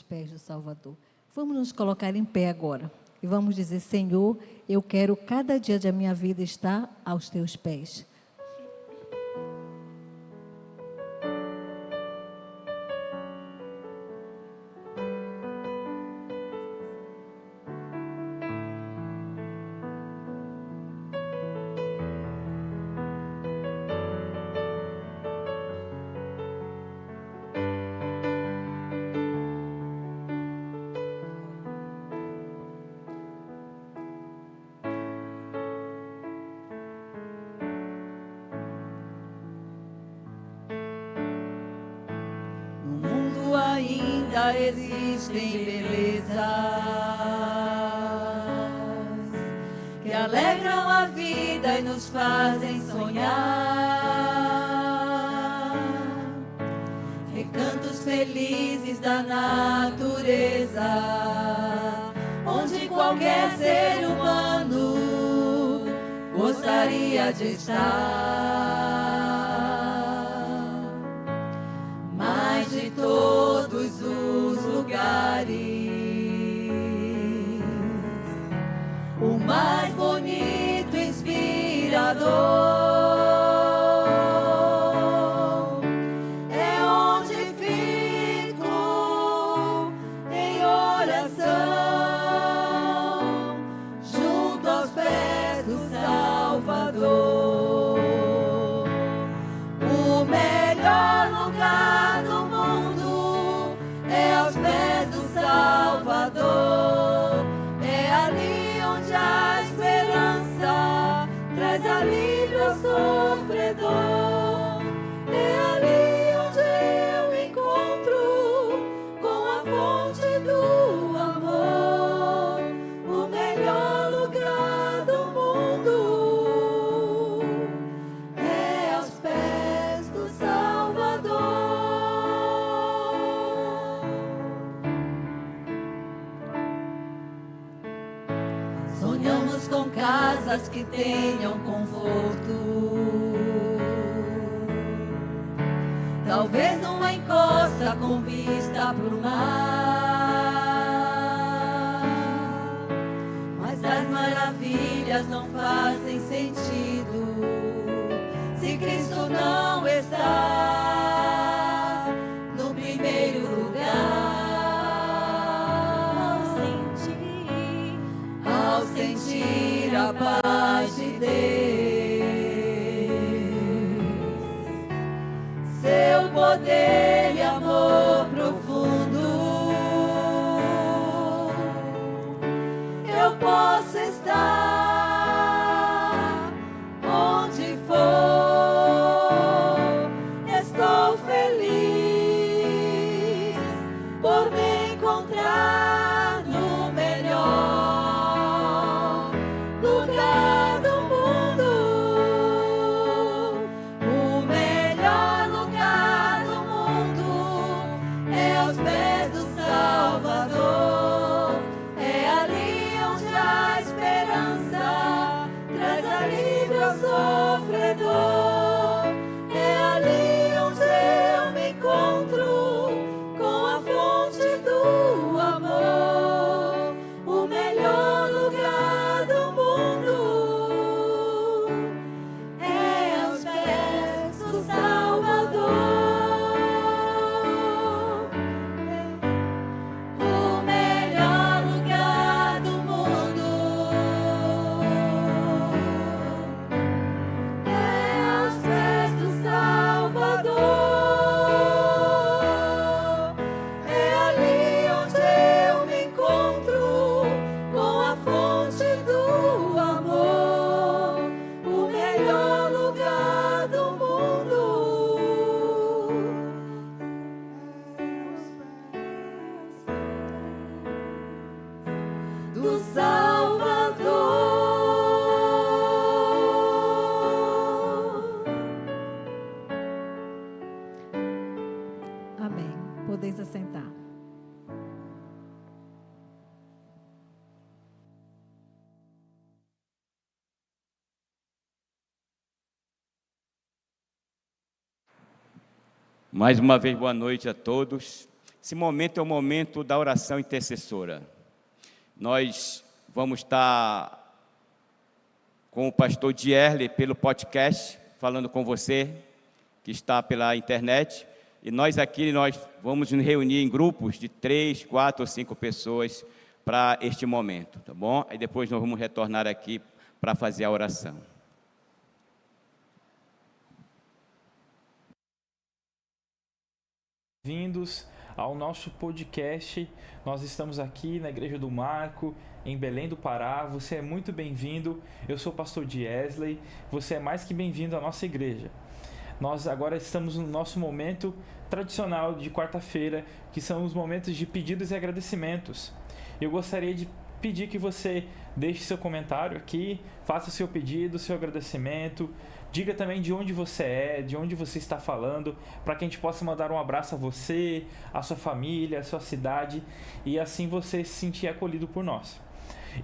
pés do Salvador. Vamos nos colocar em pé agora e vamos dizer: Senhor, eu quero cada dia da minha vida estar aos teus pés. Ainda existem belezas que alegram a vida e nos fazem sonhar. Recantos felizes da natureza, onde qualquer ser humano gostaria de estar. Mas de todos os lugares, o mais bonito e inspirador é onde fico em oração, junto aos pés do Salvador. O melhor lugar do mundo é aos pés do Salvador. É ali onde a esperança traz alívio ao sofredor. É ali onde eu me encontro com a fonte do amor. O melhor lugar do mundo é aos pés do Salvador. Sonhamos com casas que tenham conforto, talvez numa encosta com vista pro mar. Mas as maravilhas não fazem sentido se Cristo não está no primeiro lugar. Ao sentir a paz de Deus, seu poder e amor profundo, eu posso estar onde for. Estou feliz por me encontrar no melhor lugar do mundo. O melhor lugar do mundo é aos pés do Salvador. É ali onde a esperança traz alívio ao sofredor. É ali onde eu me encontro com a fonte do amor. O melhor lugar do mundo é aos pés do Salvador. O melhor lugar do mundo é aos pés do Salvador. É ali onde eu me encontro com a fonte do amor. O melhor lugar do mundo do Salvador. Amém. Podeis assentar. Mais uma vez, boa noite a todos. Esse momento é o momento da oração intercessora. Nós vamos estar com o pastor Dierle pelo podcast, falando com você que está pela internet. E nós aqui, nós vamos nos reunir em grupos de 3, 4 ou 5 pessoas para este momento, tá bom? Aí depois nós vamos retornar aqui para fazer a oração. Bem-vindos ao nosso podcast. Nós estamos aqui na Igreja do Marco, em Belém do Pará. Você é muito bem-vindo. Eu sou o pastor Diesley. Você é mais que bem-vindo à nossa igreja. Nós agora estamos no nosso momento tradicional de quarta-feira, que são os momentos de pedidos e agradecimentos. Eu gostaria de pedir que você deixe seu comentário aqui, faça seu pedido, seu agradecimento, diga também de onde você é, de onde você está falando, para que a gente possa mandar um abraço a você, a sua família, a sua cidade, e assim você se sentir acolhido por nós.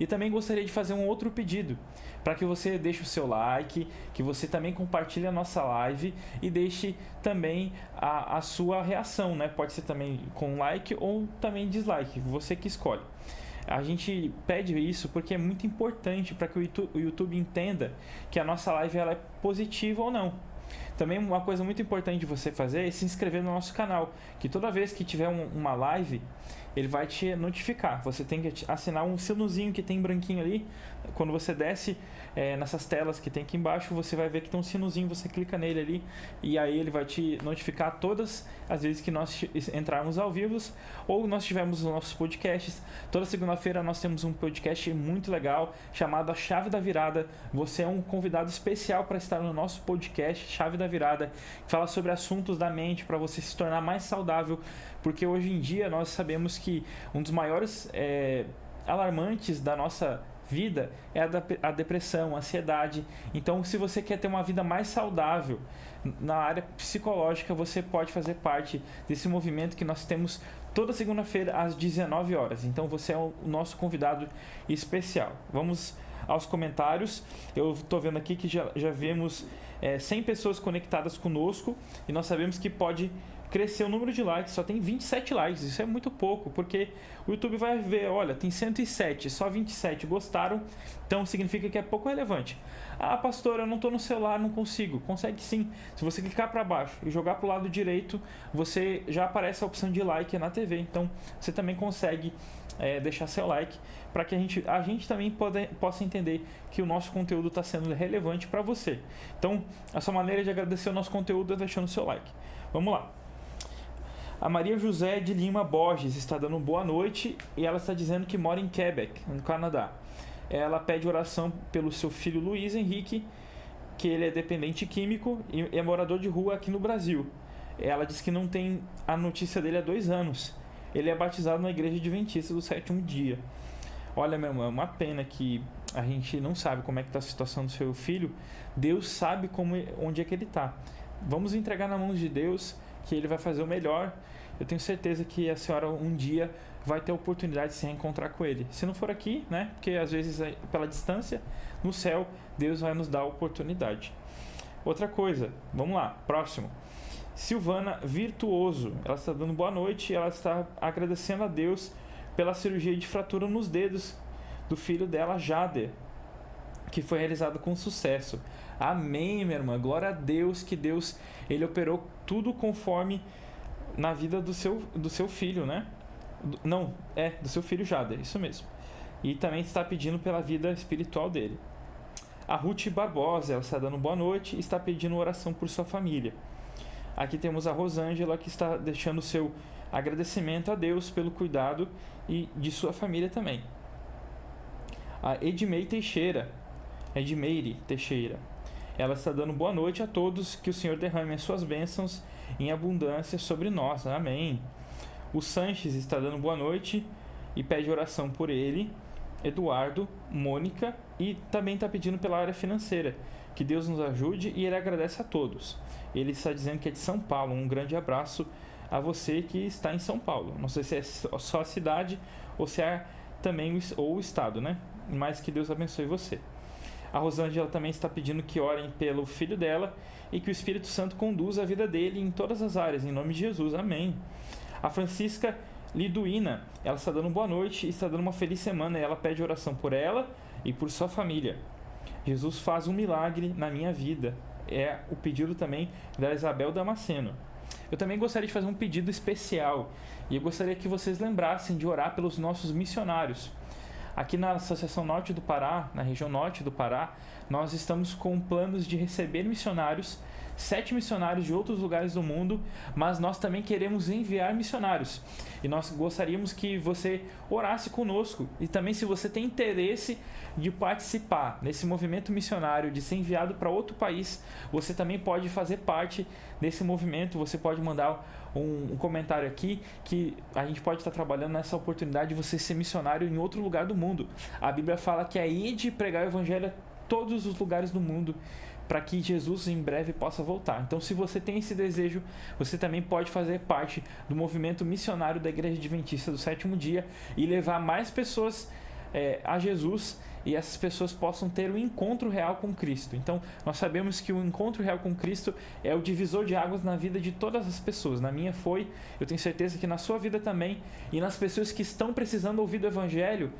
E também gostaria de fazer um outro pedido, para que você deixe o seu like, que você também compartilhe a nossa live e deixe também a sua reação, né? Pode ser também com like ou também dislike, você que escolhe. A gente pede isso porque é muito importante para que o YouTube entenda que a nossa live ela é positiva ou não. Também uma coisa muito importante de você fazer é se inscrever no nosso canal, que toda vez que tiver uma live, ele vai te notificar. Você tem que assinar um sinozinho que tem branquinho ali. Quando você desce nessas telas que tem aqui embaixo, você vai ver que tem um sinozinho, você clica nele ali e aí ele vai te notificar todas as vezes que nós entrarmos ao vivo ou nós tivermos os nossos podcasts. Toda segunda-feira nós temos um podcast muito legal chamado A Chave da Virada. Você é um convidado especial para estar no nosso podcast Chave da Virada, que fala sobre assuntos da mente para você se tornar mais saudável, porque hoje em dia nós sabemos que um dos maiores alarmantes da nossa vida é a depressão, a ansiedade. Então, se você quer ter uma vida mais saudável na área psicológica, você pode fazer parte desse movimento que nós temos toda segunda-feira às 19 horas. Então, você é o nosso convidado especial. Vamos aos comentários. Eu estou vendo aqui que já vemos 100 pessoas conectadas conosco e nós sabemos que pode crescer o número de likes, só tem 27 likes, isso é muito pouco, porque o YouTube vai ver, olha, tem 107, só 27 gostaram, então significa que é pouco relevante. Ah, pastor, eu não estou no celular, não consigo. Consegue sim, se você clicar para baixo e jogar para o lado direito, você já aparece a opção de like na TV, então você também consegue deixar seu like, para que a gente também possa entender que o nosso conteúdo está sendo relevante para você. Então, a sua maneira de agradecer o nosso conteúdo é deixando o seu like. Vamos lá. A Maria José de Lima Borges está dando boa noite e ela está dizendo que mora em Quebec, no Canadá. Ela pede oração pelo seu filho Luiz Henrique, que ele é dependente químico e é morador de rua aqui no Brasil. Ela diz que não tem a notícia dele há 2 anos. Ele é batizado na Igreja Adventista do Sétimo Dia. Olha, meu irmão, é uma pena que a gente não sabe como é que está a situação do seu filho. Deus sabe onde é que ele está. Vamos entregar na mão de Deus, que ele vai fazer o melhor. Eu tenho certeza que a senhora um dia vai ter a oportunidade de se reencontrar com ele. Se não for aqui, né? Porque às vezes pela distância, no céu, Deus vai nos dar a oportunidade. Outra coisa, vamos lá, próximo. Silvana Virtuoso, ela está dando boa noite, ela está agradecendo a Deus pela cirurgia de fratura nos dedos do filho dela, Jader, que foi realizado com sucesso. Amém, minha irmã, glória a Deus, que Deus, ele operou tudo conforme na vida do seu filho, né? Do seu filho Jader, isso mesmo. E também está pedindo pela vida espiritual dele. A Ruth Barbosa, ela está dando boa noite e está pedindo oração por sua família. Aqui temos a Rosângela, que está deixando o seu agradecimento a Deus pelo cuidado e de sua família também. A Edmeire Teixeira, ela está dando boa noite a todos, que o Senhor derrame as suas bênçãos em abundância sobre nós. Amém. O Sanches está dando boa noite e pede oração por ele, Eduardo, Mônica, e também está pedindo pela área financeira, que Deus nos ajude, e ele agradece a todos. Ele está dizendo que é de São Paulo. Um grande abraço a você que está em São Paulo. Não sei se é só a cidade ou se é também o estado, né? Mas que Deus abençoe você. A Rosângela também está pedindo que orem pelo filho dela e que o Espírito Santo conduza a vida dele em todas as áreas, em nome de Jesus. Amém. A Francisca Liduína, ela está dando boa noite e está dando uma feliz semana, e ela pede oração por ela e por sua família. Jesus faz um milagre na minha vida. É o pedido também da Isabel Damasceno. Eu também gostaria de fazer um pedido especial, e eu gostaria que vocês lembrassem de orar pelos nossos missionários. Aqui na Associação Norte do Pará, na região norte do Pará, nós estamos com planos de receber missionários, 7 missionários de outros lugares do mundo, mas nós também queremos enviar missionários. E nós gostaríamos que você orasse conosco. E também, se você tem interesse de participar nesse movimento missionário, de ser enviado para outro país, você também pode fazer parte desse movimento. Você pode mandar um comentário aqui, que a gente pode estar trabalhando nessa oportunidade de você ser missionário em outro lugar do mundo. A Bíblia fala que é ir de pregar o evangelho a todos os lugares do mundo, para que Jesus em breve possa voltar. Então, se você tem esse desejo, você também pode fazer parte do movimento missionário da Igreja Adventista do Sétimo Dia e levar mais pessoas a Jesus, e essas pessoas possam ter um encontro real com Cristo. Então, nós sabemos que o encontro real com Cristo é o divisor de águas na vida de todas as pessoas. Na minha foi, eu tenho certeza que na sua vida também, e nas pessoas que estão precisando ouvir do Evangelho,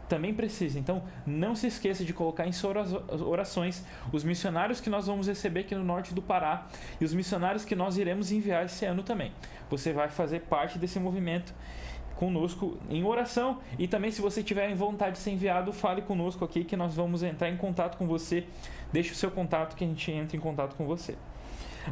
também precisa. Então, não se esqueça de colocar em suas orações os missionários que nós vamos receber aqui no norte do Pará e os missionários que nós iremos enviar esse ano também. Você vai fazer parte desse movimento conosco em oração, e também, se você tiver vontade de ser enviado, fale conosco aqui que nós vamos entrar em contato com você. Deixe o seu contato que a gente entra em contato com você.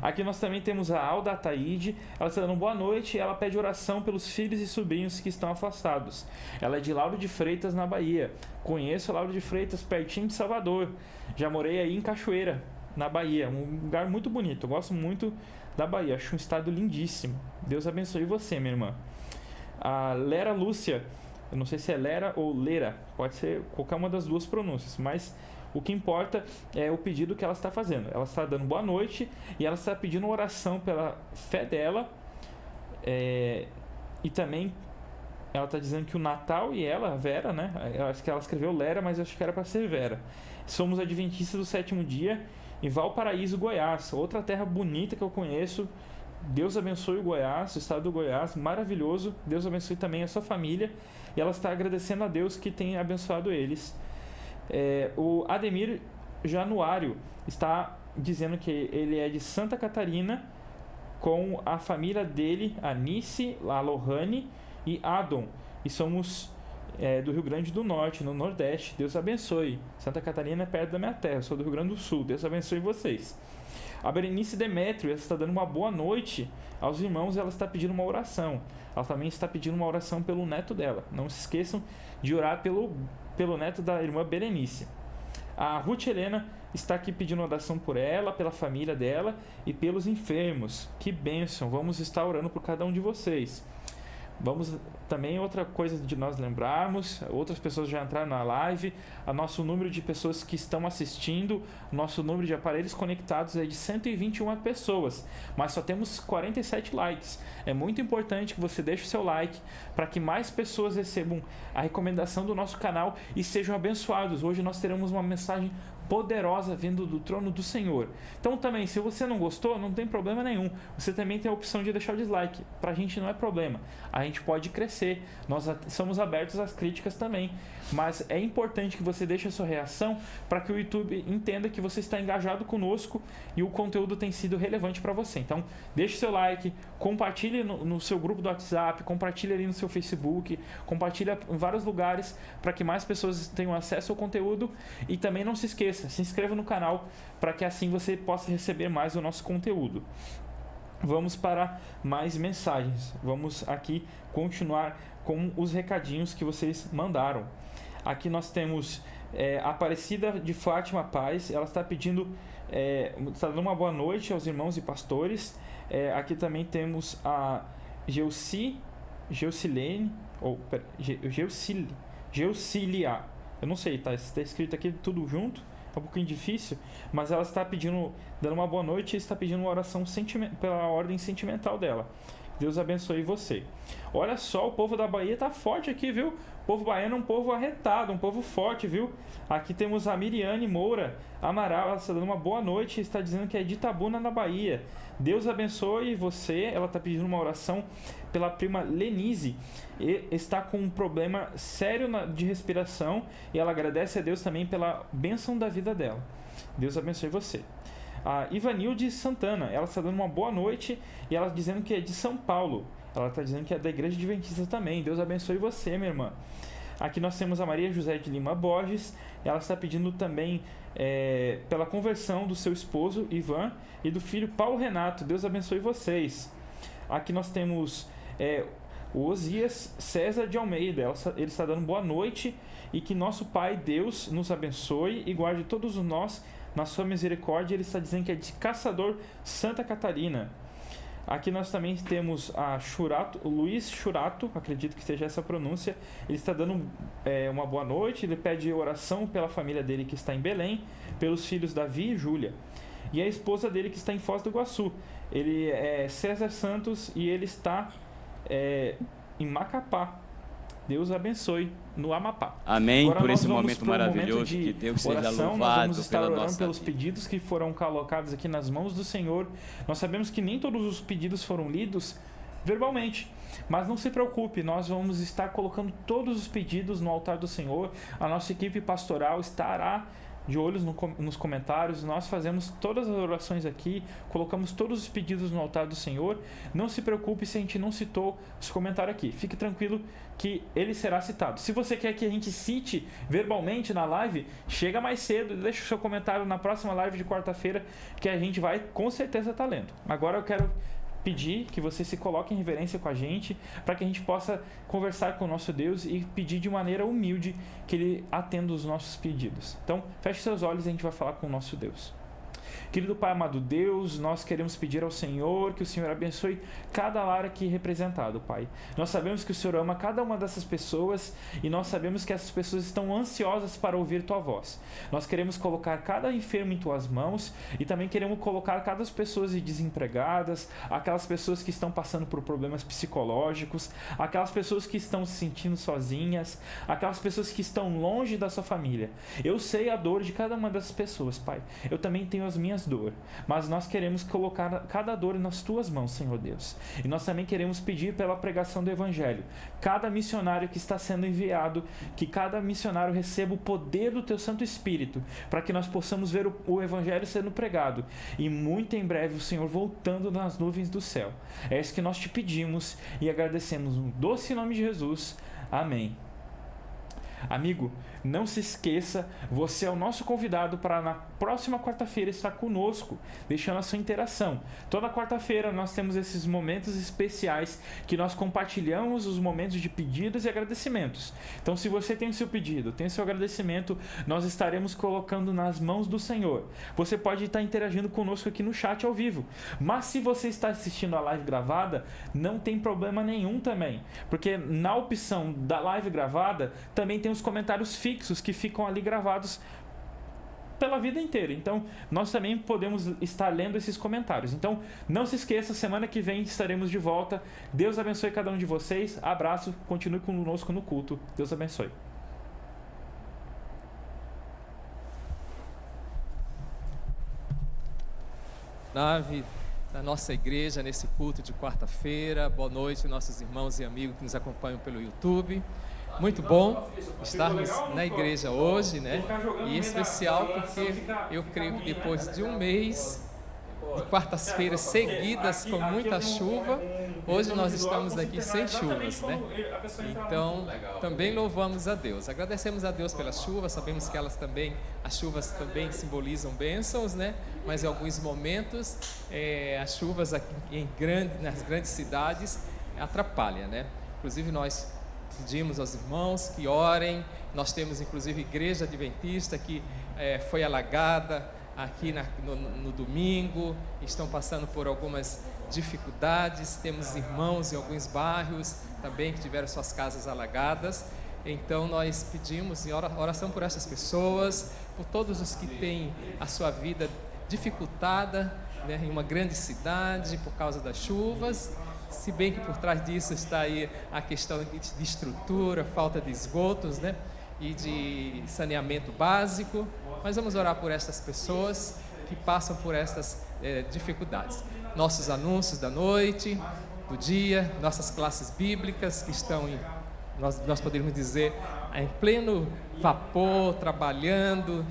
Aqui nós também temos a Alda Ataíde. Ela está dando boa noite e ela pede oração pelos filhos e sobrinhos que estão afastados. Ela é de Lauro de Freitas, na Bahia. Conheço Lauro de Freitas, pertinho de Salvador. Já morei aí em Cachoeira, na Bahia. Um lugar muito bonito. Eu gosto muito da Bahia. Acho um estado lindíssimo. Deus abençoe você, minha irmã. A Lera Lúcia, eu não sei se é Lera ou Lera, pode ser qualquer uma das duas pronúncias, mas o que importa é o pedido que ela está fazendo. Ela está dando boa noite e ela está pedindo oração pela fé dela. E também ela está dizendo que o Natal e ela, a Vera, né? Eu acho que ela escreveu Lera, mas eu acho que era para ser Vera. Somos adventistas do sétimo dia em Valparaíso, Goiás. Outra terra bonita que eu conheço. Deus abençoe o Goiás, o estado do Goiás, maravilhoso. Deus abençoe também a sua família. E ela está agradecendo a Deus que tem abençoado eles. O Ademir Januário está dizendo que ele é de Santa Catarina, com a família dele, a Nice, a Lohane e Adon. E somos do Rio Grande do Norte, no Nordeste. Deus abençoe. Santa Catarina é perto da minha terra, eu sou do Rio Grande do Sul. Deus abençoe vocês. A Berenice Demétrio, ela está dando uma boa noite aos irmãos, ela está pedindo uma oração. Ela também está pedindo uma oração pelo neto dela. Não se esqueçam de orar pelo neto da irmã Berenice. A Ruth Helena está aqui pedindo oração por ela, pela família dela e pelos enfermos. Que bênção! Vamos estar orando por cada um de vocês. Vamos também, outra coisa de nós lembrarmos, outras pessoas já entraram na live, o nosso número de pessoas que estão assistindo, nosso número de aparelhos conectados é de 121 pessoas, mas só temos 47 likes. É muito importante que você deixe o seu like para que mais pessoas recebam a recomendação do nosso canal e sejam abençoados. Hoje nós teremos uma mensagem poderosa vindo do trono do Senhor. Então também, se você não gostou, não tem problema nenhum. Você também tem a opção de deixar o dislike. Pra gente não é problema. A gente pode crescer. Nós somos abertos às críticas também. Mas é importante que você deixe a sua reação para que o YouTube entenda que você está engajado conosco e o conteúdo tem sido relevante para você. Então, deixe seu like, compartilhe no seu grupo do WhatsApp, compartilhe ali no seu Facebook, compartilhe em vários lugares para que mais pessoas tenham acesso ao conteúdo. E também não se esqueça, se inscreva no canal para que assim você possa receber mais o nosso conteúdo. Vamos para mais mensagens. Vamos aqui continuar com os recadinhos que vocês mandaram. Aqui nós temos Aparecida de Fátima Paz. Ela está pedindo, está dando uma boa noite aos irmãos e pastores. Aqui também temos a Geucilene, ou Geucilia. Eu não sei, está escrito aqui tudo junto. É um pouquinho difícil, mas ela está pedindo, dando uma boa noite e está pedindo uma oração pela ordem sentimental dela. Deus abençoe você. Olha só, o povo da Bahia tá forte aqui, viu? O povo baiano é um povo arretado, um povo forte, viu? Aqui temos a Miriane Moura Amaral, ela está dando uma boa noite, está dizendo que é de Itabuna, na Bahia. Deus abençoe você. Ela está pedindo uma oração pela prima Lenise, e está com um problema sério de respiração, e ela agradece a Deus também pela bênção da vida dela. Deus abençoe você. A Ivanilde Santana, ela está dando uma boa noite, e ela dizendo que é de São Paulo. Ela está dizendo que é da Igreja Adventista também. Deus abençoe você, minha irmã. Aqui nós temos a Maria José de Lima Borges. Ela está pedindo também pela conversão do seu esposo, Ivan, e do filho Paulo Renato. Deus abençoe vocês. Aqui nós temos o Osias César de Almeida. Ele está dando boa noite, e que nosso Pai Deus nos abençoe e guarde todos nós na sua misericórdia. Ele está dizendo que é de Caçador, Santa Catarina. Aqui nós também temos o Luiz Churato, acredito que seja essa a pronúncia. Ele está dando uma boa noite. Ele pede oração pela família dele que está em Belém, pelos filhos Davi e Júlia, e a esposa dele que está em Foz do Iguaçu. Ele é César Santos e ele está em Macapá. Deus abençoe no Amapá. Amém. Agora por esse vamos momento para um maravilhoso, momento de que Deus seja oração. louvado. Nós vamos estar pela orando nossa pelos vida. pedidos que foram colocados aqui nas mãos do Senhor. Nós sabemos que nem todos os pedidos foram lidos verbalmente, mas não se preocupe, nós vamos estar colocando todos os pedidos no altar do Senhor. A nossa equipe pastoral estará de olhos nos comentários. Nós fazemos todas as orações aqui, colocamos todos os pedidos no altar do Senhor. Não se preocupe se a gente não citou esse comentário aqui, fique tranquilo que ele será citado. Se você quer que a gente cite verbalmente na live, chega mais cedo e deixa o seu comentário na próxima live de quarta-feira, que a gente vai com certeza estar lendo. Agora eu quero pedir que você se coloque em reverência com a gente, para que a gente possa conversar com o nosso Deus e pedir de maneira humilde que Ele atenda os nossos pedidos. Então, feche seus olhos e a gente vai falar com o nosso Deus. Querido Pai amado Deus, nós queremos pedir ao Senhor que o Senhor abençoe cada lar aqui representado, Pai. Nós sabemos que o Senhor ama cada uma dessas pessoas, e nós sabemos que essas pessoas estão ansiosas para ouvir Tua voz. Nós queremos colocar cada enfermo em Tuas mãos, e também queremos colocar cada pessoa desempregadas, aquelas pessoas que estão passando por problemas psicológicos, aquelas pessoas que estão se sentindo sozinhas, aquelas pessoas que estão longe da sua família. Eu sei a dor de cada uma dessas pessoas, Pai. Eu também tenho as minhas dores, mas nós queremos colocar cada dor nas Tuas mãos, Senhor Deus. E nós também queremos pedir pela pregação do Evangelho. Cada missionário que está sendo enviado, que cada missionário receba o poder do Teu Santo Espírito, para que nós possamos ver o Evangelho sendo pregado, e muito em breve o Senhor voltando nas nuvens do céu. É isso que nós te pedimos e agradecemos no doce nome de Jesus. Amém. Amigo, não se esqueça, você é o nosso convidado para na próxima quarta-feira estar conosco, deixando a sua interação. Toda quarta-feira nós temos esses momentos especiais que nós compartilhamos os momentos de pedidos e agradecimentos. Então, se você tem o seu pedido, tem o seu agradecimento, nós estaremos colocando nas mãos do Senhor. Você pode estar interagindo conosco aqui no chat ao vivo, mas se você está assistindo a live gravada, não tem problema nenhum também, porque na opção da live gravada também tem os comentários fixos que ficam ali gravados pela vida inteira. Então, nós também podemos estar lendo esses comentários. Então, não se esqueça, semana que vem estaremos de volta. Deus abençoe cada um de vocês. Abraço, continue conosco no culto. Deus abençoe. Nave da nossa igreja nesse culto de quarta-feira. Boa noite, nossos irmãos e amigos que nos acompanham pelo YouTube. Muito bom estarmos na igreja hoje, né? E em especial porque eu creio que depois de um mês de quartas-feiras seguidas com muita chuva, hoje nós estamos aqui sem chuvas, né? Então, também louvamos a Deus. Agradecemos a Deus pelas chuvas, sabemos que as chuvas também simbolizam bênçãos, né? Mas em alguns momentos, as chuvas aqui nas grandes cidades atrapalham, né? Inclusive nós pedimos aos irmãos que orem. Nós temos inclusive igreja adventista que foi alagada aqui no domingo, estão passando por algumas dificuldades. Temos irmãos em alguns bairros também que tiveram suas casas alagadas. Então nós pedimos em oração por essas pessoas, por todos os que têm a sua vida dificultada, né, em uma grande cidade por causa das chuvas. se bem que por trás disso está aí a questão de estrutura, falta de esgotos, né? E de saneamento básico. Mas vamos orar por essas pessoas que passam por essas dificuldades. Nossos anúncios da noite, do dia, nossas classes bíblicas que estão em, nós poderíamos dizer, em pleno vapor, trabalhando,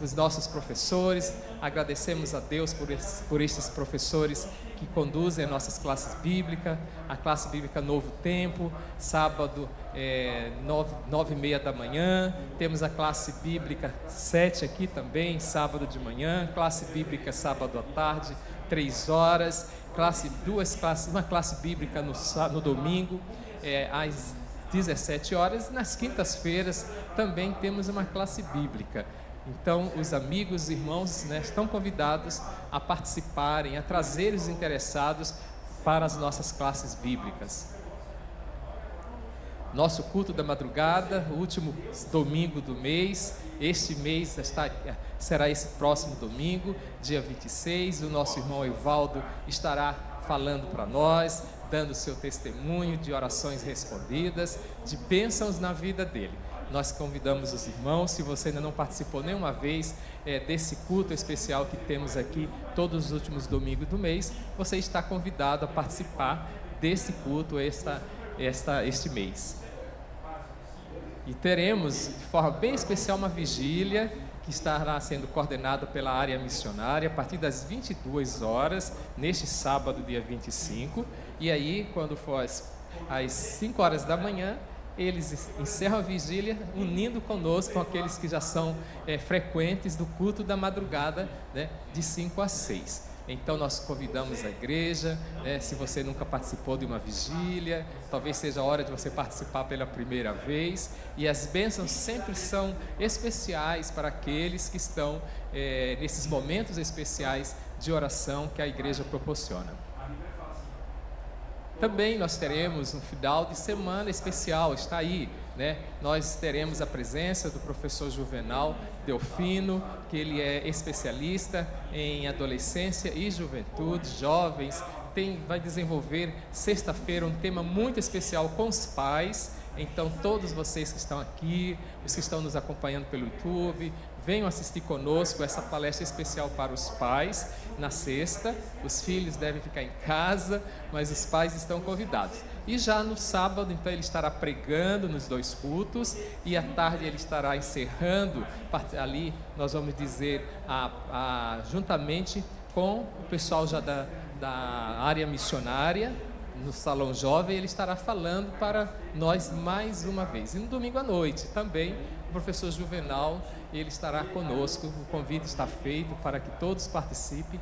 os nossos professores. Agradecemos a Deus por esses professores que conduzem as nossas classes bíblicas, a classe bíblica Novo Tempo, sábado 9h30 da manhã, temos a classe bíblica 7 aqui também, sábado de manhã, classe bíblica sábado à tarde, 3 horas, uma classe bíblica no domingo, às 17 horas, nas quintas-feiras também temos uma classe bíblica. Então, os amigos, irmãos, né, estão convidados a participarem, a trazer os interessados para as nossas classes bíblicas. Nosso culto da madrugada, o último domingo do mês, este mês será esse próximo domingo, dia 26, o nosso irmão Evaldo estará falando para nós, dando seu testemunho de orações respondidas, de bênçãos na vida dele. Nós convidamos os irmãos, se você ainda não participou nenhuma vez desse culto especial que temos aqui todos os últimos domingos do mês, você está convidado a participar desse culto este mês. E teremos de forma bem especial uma vigília que estará sendo coordenada pela área missionária a partir das 22 horas, neste sábado, dia 25. E aí, quando for às 5 horas da manhã, eles encerram a vigília unindo conosco com aqueles que já são frequentes do culto da madrugada, né, de 5 às 6. Então nós convidamos a igreja, se você nunca participou de uma vigília, talvez seja a hora de você participar pela primeira vez, e as bênçãos sempre são especiais para aqueles que estão nesses momentos especiais de oração que a igreja proporciona. Também nós teremos um final de semana especial, está aí, né? Nós teremos a presença do professor Juvenal Delfino, que ele é especialista em adolescência e juventude, jovens, vai desenvolver sexta-feira um tema muito especial com os pais. Então todos vocês que estão aqui, os que estão nos acompanhando pelo YouTube, venham assistir conosco essa palestra especial para os pais na sexta. Os filhos devem ficar em casa, mas os pais estão convidados. E já no sábado, então, ele estará pregando nos 2 cultos, e à tarde ele estará encerrando, ali nós vamos dizer, juntamente com o pessoal já da área missionária, no Salão Jovem, ele estará falando para nós mais uma vez. E no domingo à noite também, o professor Juvenal, ele estará conosco. O convite está feito para que todos participem.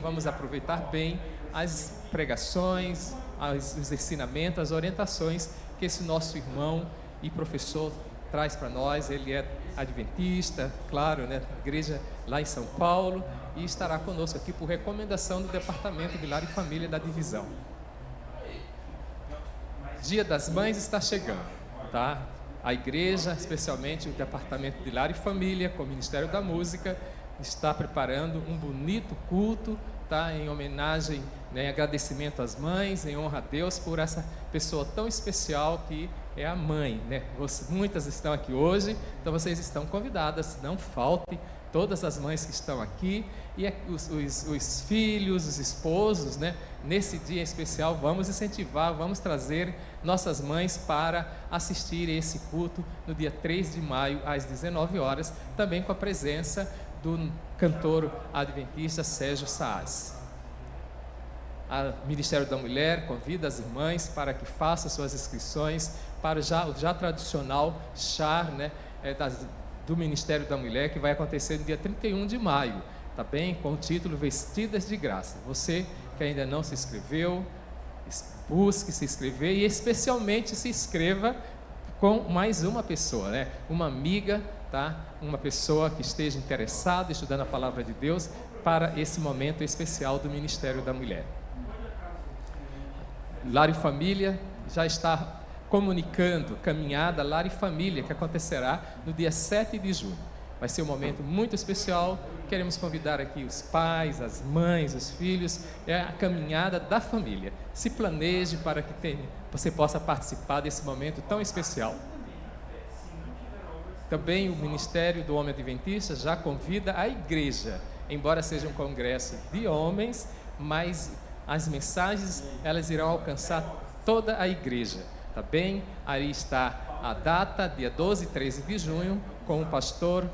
Vamos aproveitar bem as pregações, os ensinamentos, as orientações que esse nosso irmão e professor traz para nós. Ele é adventista, claro, né, igreja lá em São Paulo, e estará conosco aqui por recomendação do Departamento de Lar e Família da divisão. Dia das Mães está chegando, tá? A igreja, especialmente o Departamento de Lar e Família, com o Ministério da Música, está preparando um bonito culto, tá? Em homenagem, né, em agradecimento às mães, em honra a Deus por essa pessoa tão especial que é a mãe, né? Muitas estão aqui hoje, então vocês estão convidadas, não faltem. Todas as mães que estão aqui e os filhos, os esposos, né? Nesse dia especial, vamos incentivar, vamos trazer nossas mães para assistir esse culto no dia 3 de maio, às 19 horas, também com a presença do cantor adventista Sérgio Saaz. O Ministério da Mulher convida as irmãs para que façam suas inscrições para o já tradicional chá, né, do Ministério da Mulher, que vai acontecer no dia 31 de maio, tá bem? Com o título Vestidas de Graça. Você que ainda não se inscreveu, busque se inscrever, e especialmente se inscreva com mais uma pessoa, né? Uma amiga, tá? Uma pessoa que esteja interessada, estudando a Palavra de Deus, para esse momento especial do Ministério da Mulher. Lar e Família já está comunicando caminhada Lar e Família, que acontecerá no dia 7 de junho. Vai ser um momento muito especial. Queremos convidar aqui os pais, as mães, os filhos. É a caminhada da família. Se planeje para que você possa participar desse momento tão especial. Também o Ministério do Homem Adventista já convida a igreja, embora seja um congresso de homens, mas as mensagens elas irão alcançar toda a igreja, tá bem? Aí está a data, dia 12 e 13 de junho, com o pastor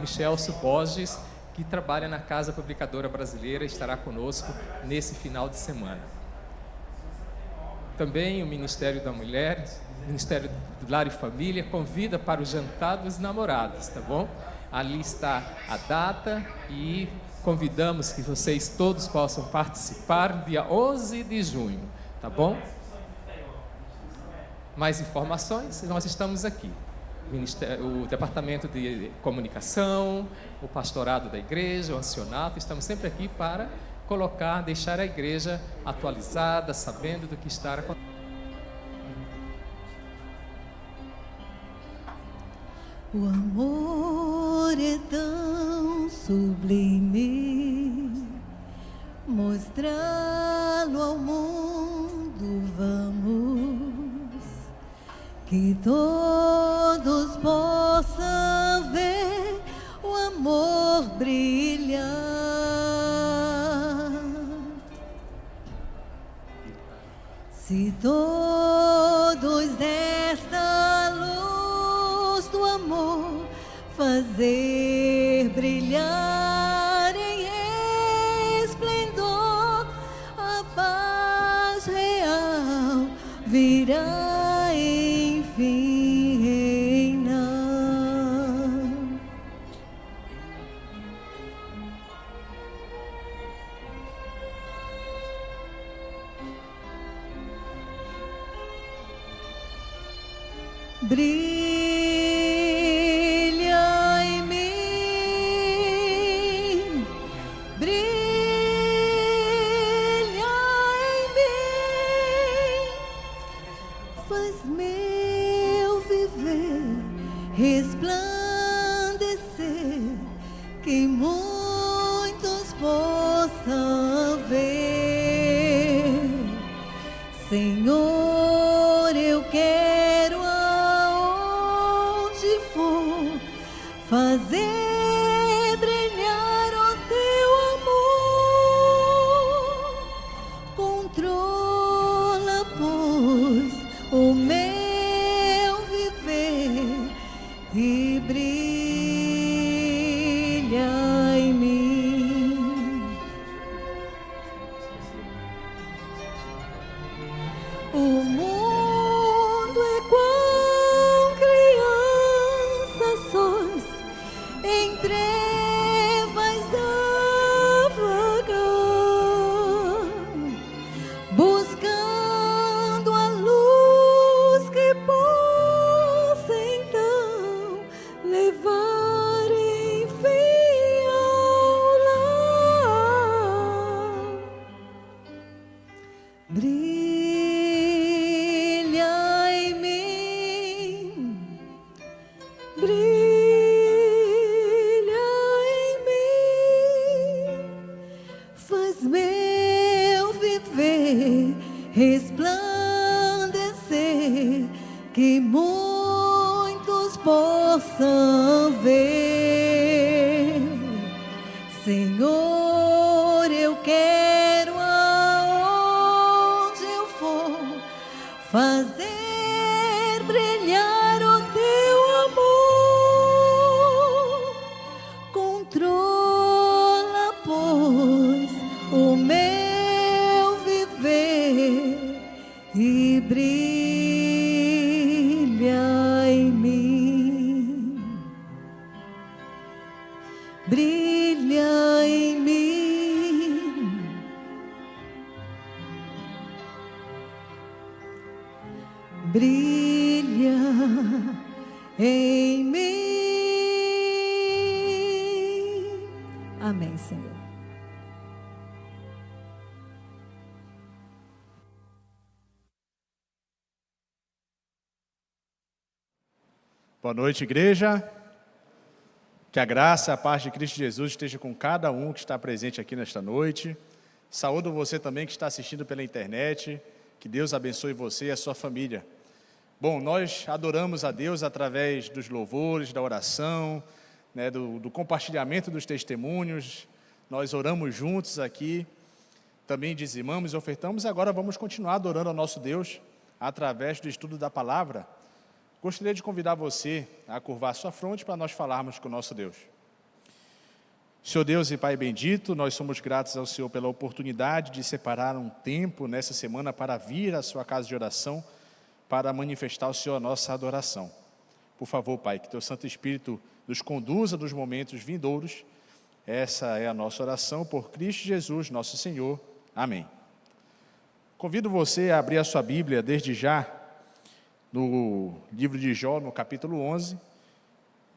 Michelso Borges, que trabalha na Casa Publicadora Brasileira, estará conosco nesse final de semana. Também o Ministério da Mulher, Ministério do Lar e Família, convida para o jantar dos namorados, tá bom? Ali está a data e convidamos que vocês todos possam participar dia 11 de junho, tá bom? Mais informações, nós estamos aqui. O Departamento de Comunicação, o Pastorado da Igreja, o Ancianato, estamos sempre aqui para deixar a igreja atualizada, sabendo do que está acontecendo. O amor é tão sublime, mostrá-lo ao mundo vamos, que todos possam ver o amor brilhar. Se todos desta luz do amor fazer brilhar em esplendor, a paz real virá enfim reinar. Brilha em mim, brilha em mim, faz meu viver resplandecer, que muitos possam ver. Senhor, eu quero aonde for fazer brilhar o teu amor. Controla, pois, o meu viver e brilha em mim. O mundo é qual criança sois, em trevas a vagar, buscando a luz que possa então levar enfim ao lar. Brilha em mim, brilha em mim, faz meu viver resplandecer, que muitos possam ver. Senhor, eu quero aonde eu for fazer brilhar o teu amor. Controla, pois, o meu viver e brilha em mim. Brilha em mim. Brilha em mim. Amém, Senhor. Boa noite, igreja. Que a graça e a paz de Cristo Jesus esteja com cada um que está presente aqui nesta noite. Saúdo você também que está assistindo pela internet. Que Deus abençoe você e a sua família. Bom, nós adoramos a Deus através dos louvores, da oração, né, do compartilhamento dos testemunhos. Nós oramos juntos aqui, também dizimamos e ofertamos. Agora vamos continuar adorando ao nosso Deus através do estudo da palavra. Gostaria de convidar você a curvar sua fronte para nós falarmos com o nosso Deus. Senhor Deus e Pai bendito, nós somos gratos ao Senhor pela oportunidade de separar um tempo nessa semana para vir à sua casa de oração, para manifestar ao Senhor a nossa adoração. Por favor, Pai, que Teu Santo Espírito nos conduza nos momentos vindouros. Essa é a nossa oração por Cristo Jesus, nosso Senhor. Amém. Convido você a abrir a sua Bíblia desde já, no livro de Jó, no capítulo 11.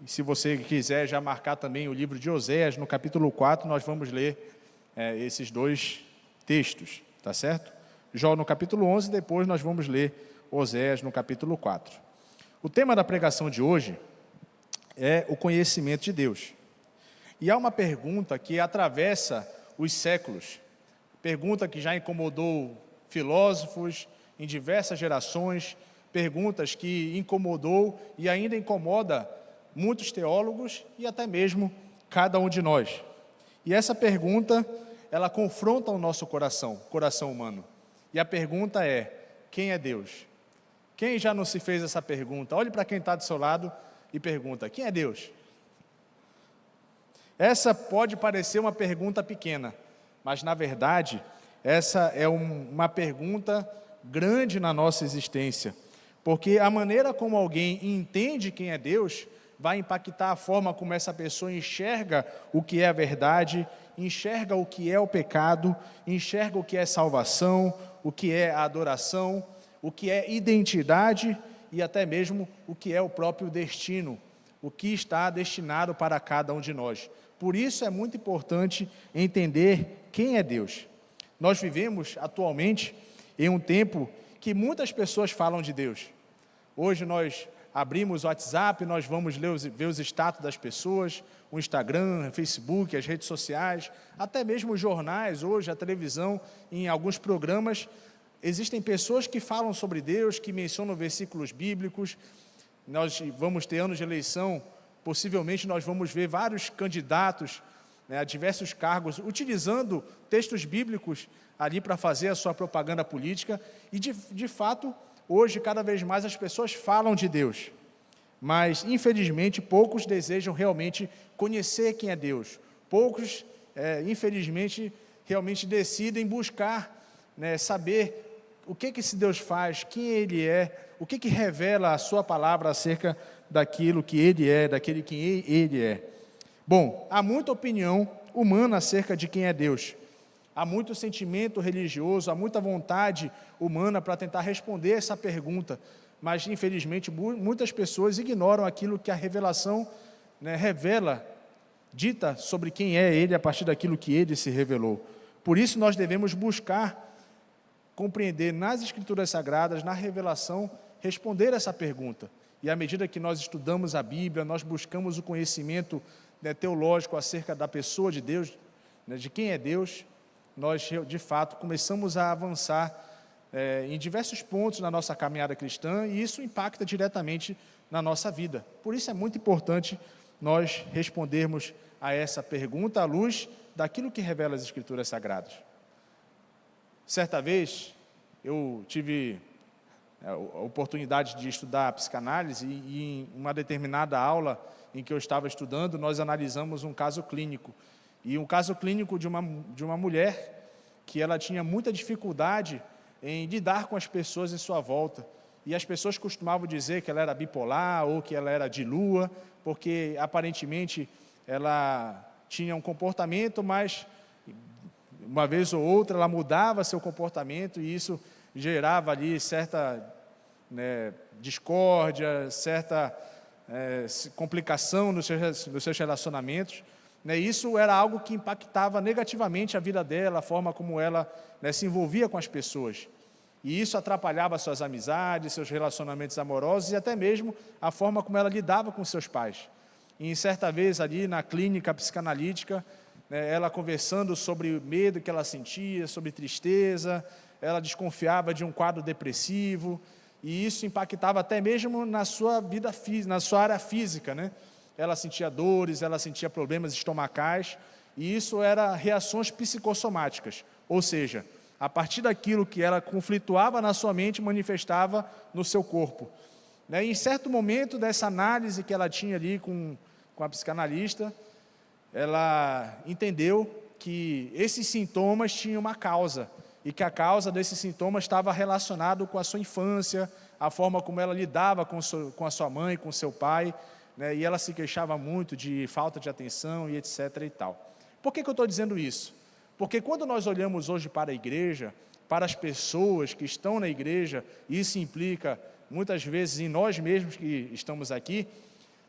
E se você quiser já marcar também o livro de Oséias, no capítulo 4, nós vamos ler esses dois textos, tá certo? Jó no capítulo 11, depois nós vamos ler Oséias no capítulo 4. O tema da pregação de hoje é o conhecimento de Deus. E há uma pergunta que atravessa os séculos, pergunta que já incomodou filósofos em diversas gerações, perguntas que incomodou e ainda incomoda muitos teólogos e até mesmo cada um de nós. E essa pergunta, ela confronta o nosso coração humano. E a pergunta é: quem é Deus? Quem já não se fez essa pergunta? Olhe para quem está do seu lado e pergunta: quem é Deus? Essa pode parecer uma pergunta pequena, mas na verdade, essa é uma pergunta grande na nossa existência. Porque a maneira como alguém entende quem é Deus vai impactar a forma como essa pessoa enxerga o que é a verdade, enxerga o que é o pecado, enxerga o que é salvação, o que é a adoração, o que é identidade e até mesmo o que é o próprio destino, o que está destinado para cada um de nós. Por isso é muito importante entender quem é Deus. Nós vivemos atualmente em um tempo que muitas pessoas falam de Deus. Hoje nós abrimos o WhatsApp, nós vamos ver os status das pessoas, o Instagram, o Facebook, as redes sociais, até mesmo os jornais, hoje a televisão, em alguns programas, existem pessoas que falam sobre Deus, que mencionam versículos bíblicos. Nós vamos ter anos de eleição, possivelmente nós vamos ver vários candidatos, né, a diversos cargos, utilizando textos bíblicos ali para fazer a sua propaganda política, e de fato, hoje, cada vez mais as pessoas falam de Deus, mas, infelizmente, poucos desejam realmente conhecer quem é Deus. Poucos, infelizmente, realmente decidem buscar, né, saber o que esse Deus faz, quem Ele é, o que revela a sua palavra acerca daquilo que Ele é, daquele que Ele é. Bom, há muita opinião humana acerca de quem é Deus. Há muito sentimento religioso, há muita vontade humana para tentar responder essa pergunta, mas, infelizmente, muitas pessoas ignoram aquilo que a revelação, né, revela, dita sobre quem é Ele a partir daquilo que Ele se revelou. Por isso, nós devemos buscar compreender nas Escrituras Sagradas, na revelação, responder essa pergunta. E à medida que nós estudamos a Bíblia, nós buscamos o conhecimento, né, teológico acerca da pessoa de Deus, né, de quem é Deus, nós, de fato, começamos a avançar em diversos pontos na nossa caminhada cristã, e isso impacta diretamente na nossa vida. Por isso é muito importante nós respondermos a essa pergunta à luz daquilo que revela as Escrituras Sagradas. Certa vez, eu tive a oportunidade de estudar psicanálise, e em uma determinada aula em que eu estava estudando, nós analisamos um caso clínico. E um caso clínico de uma mulher que ela tinha muita dificuldade em lidar com as pessoas em sua volta. E as pessoas costumavam dizer que ela era bipolar ou que ela era de lua, porque aparentemente ela tinha um comportamento, mas uma vez ou outra ela mudava seu comportamento, e isso gerava ali certa, né, discórdia, certa complicação nos seus relacionamentos. Isso era algo que impactava negativamente a vida dela, a forma como ela, né, se envolvia com as pessoas. E isso atrapalhava suas amizades, seus relacionamentos amorosos e até mesmo a forma como ela lidava com seus pais. E certa vez ali na clínica psicanalítica, né, ela conversando sobre o medo que ela sentia, sobre tristeza, ela desconfiava de um quadro depressivo, e isso impactava até mesmo na sua vida física, na sua área física, né? Ela sentia dores, ela sentia problemas estomacais, e isso era reações psicossomáticas, ou seja, a partir daquilo que ela conflituava na sua mente, manifestava no seu corpo. E em certo momento dessa análise que ela tinha ali com a psicanalista, ela entendeu que esses sintomas tinham uma causa, e que a causa desses sintomas estava relacionado com a sua infância, a forma como ela lidava com a sua mãe, com o seu pai, né, e ela se queixava muito de falta de atenção e etc. e tal. Por que eu estou dizendo isso? Porque quando nós olhamos hoje para a igreja, para as pessoas que estão na igreja, e isso implica muitas vezes em nós mesmos que estamos aqui,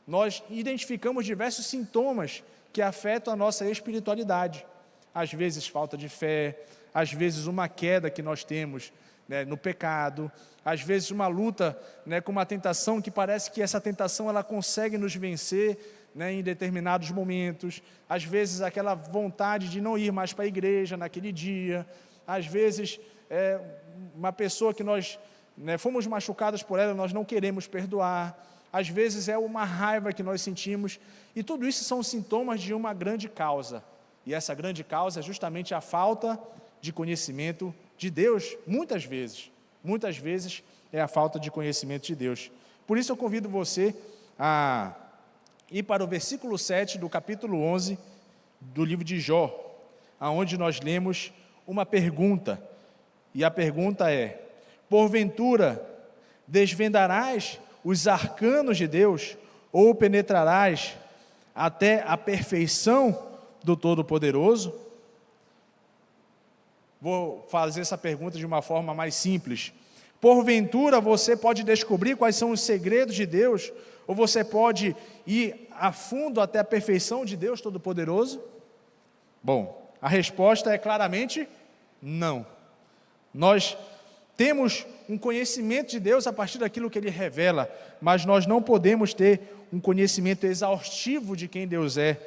nós identificamos diversos sintomas que afetam a nossa espiritualidade. Às vezes falta de fé, às vezes uma queda que nós temos, né, no pecado, às vezes uma luta, né, com uma tentação que parece que essa tentação ela consegue nos vencer, né, em determinados momentos, às vezes aquela vontade de não ir mais para a igreja naquele dia, às vezes uma pessoa que nós, né, fomos machucados por ela, nós não queremos perdoar, às vezes é uma raiva que nós sentimos, e tudo isso são sintomas de uma grande causa, e essa grande causa é justamente a falta de conhecimento de Deus, muitas vezes é a falta de conhecimento de Deus. Por isso eu convido você a ir para o versículo 7 do capítulo 11 do livro de Jó, aonde nós lemos uma pergunta, e a pergunta é: porventura desvendarás os arcanos de Deus, ou penetrarás até a perfeição do Todo-Poderoso? Vou fazer essa pergunta de uma forma mais simples. Porventura você pode descobrir quais são os segredos de Deus, ou você pode ir a fundo até a perfeição de Deus Todo-Poderoso? Bom, a resposta é claramente não. Nós temos um conhecimento de Deus a partir daquilo que Ele revela, mas nós não podemos ter um conhecimento exaustivo de quem Deus é.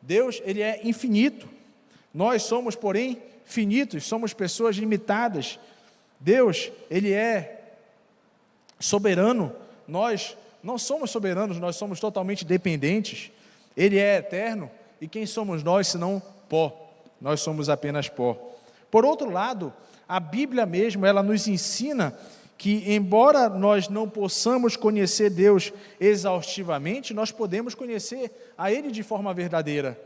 Deus, Ele é infinito. Nós somos, porém, finitos, somos pessoas limitadas. Deus, Ele é soberano. Nós não somos soberanos, nós somos totalmente dependentes. Ele é eterno, e quem somos nós senão pó? Nós somos apenas pó. Por outro lado, a Bíblia mesmo, ela nos ensina que, embora nós não possamos conhecer Deus exaustivamente, nós podemos conhecer a Ele de forma verdadeira.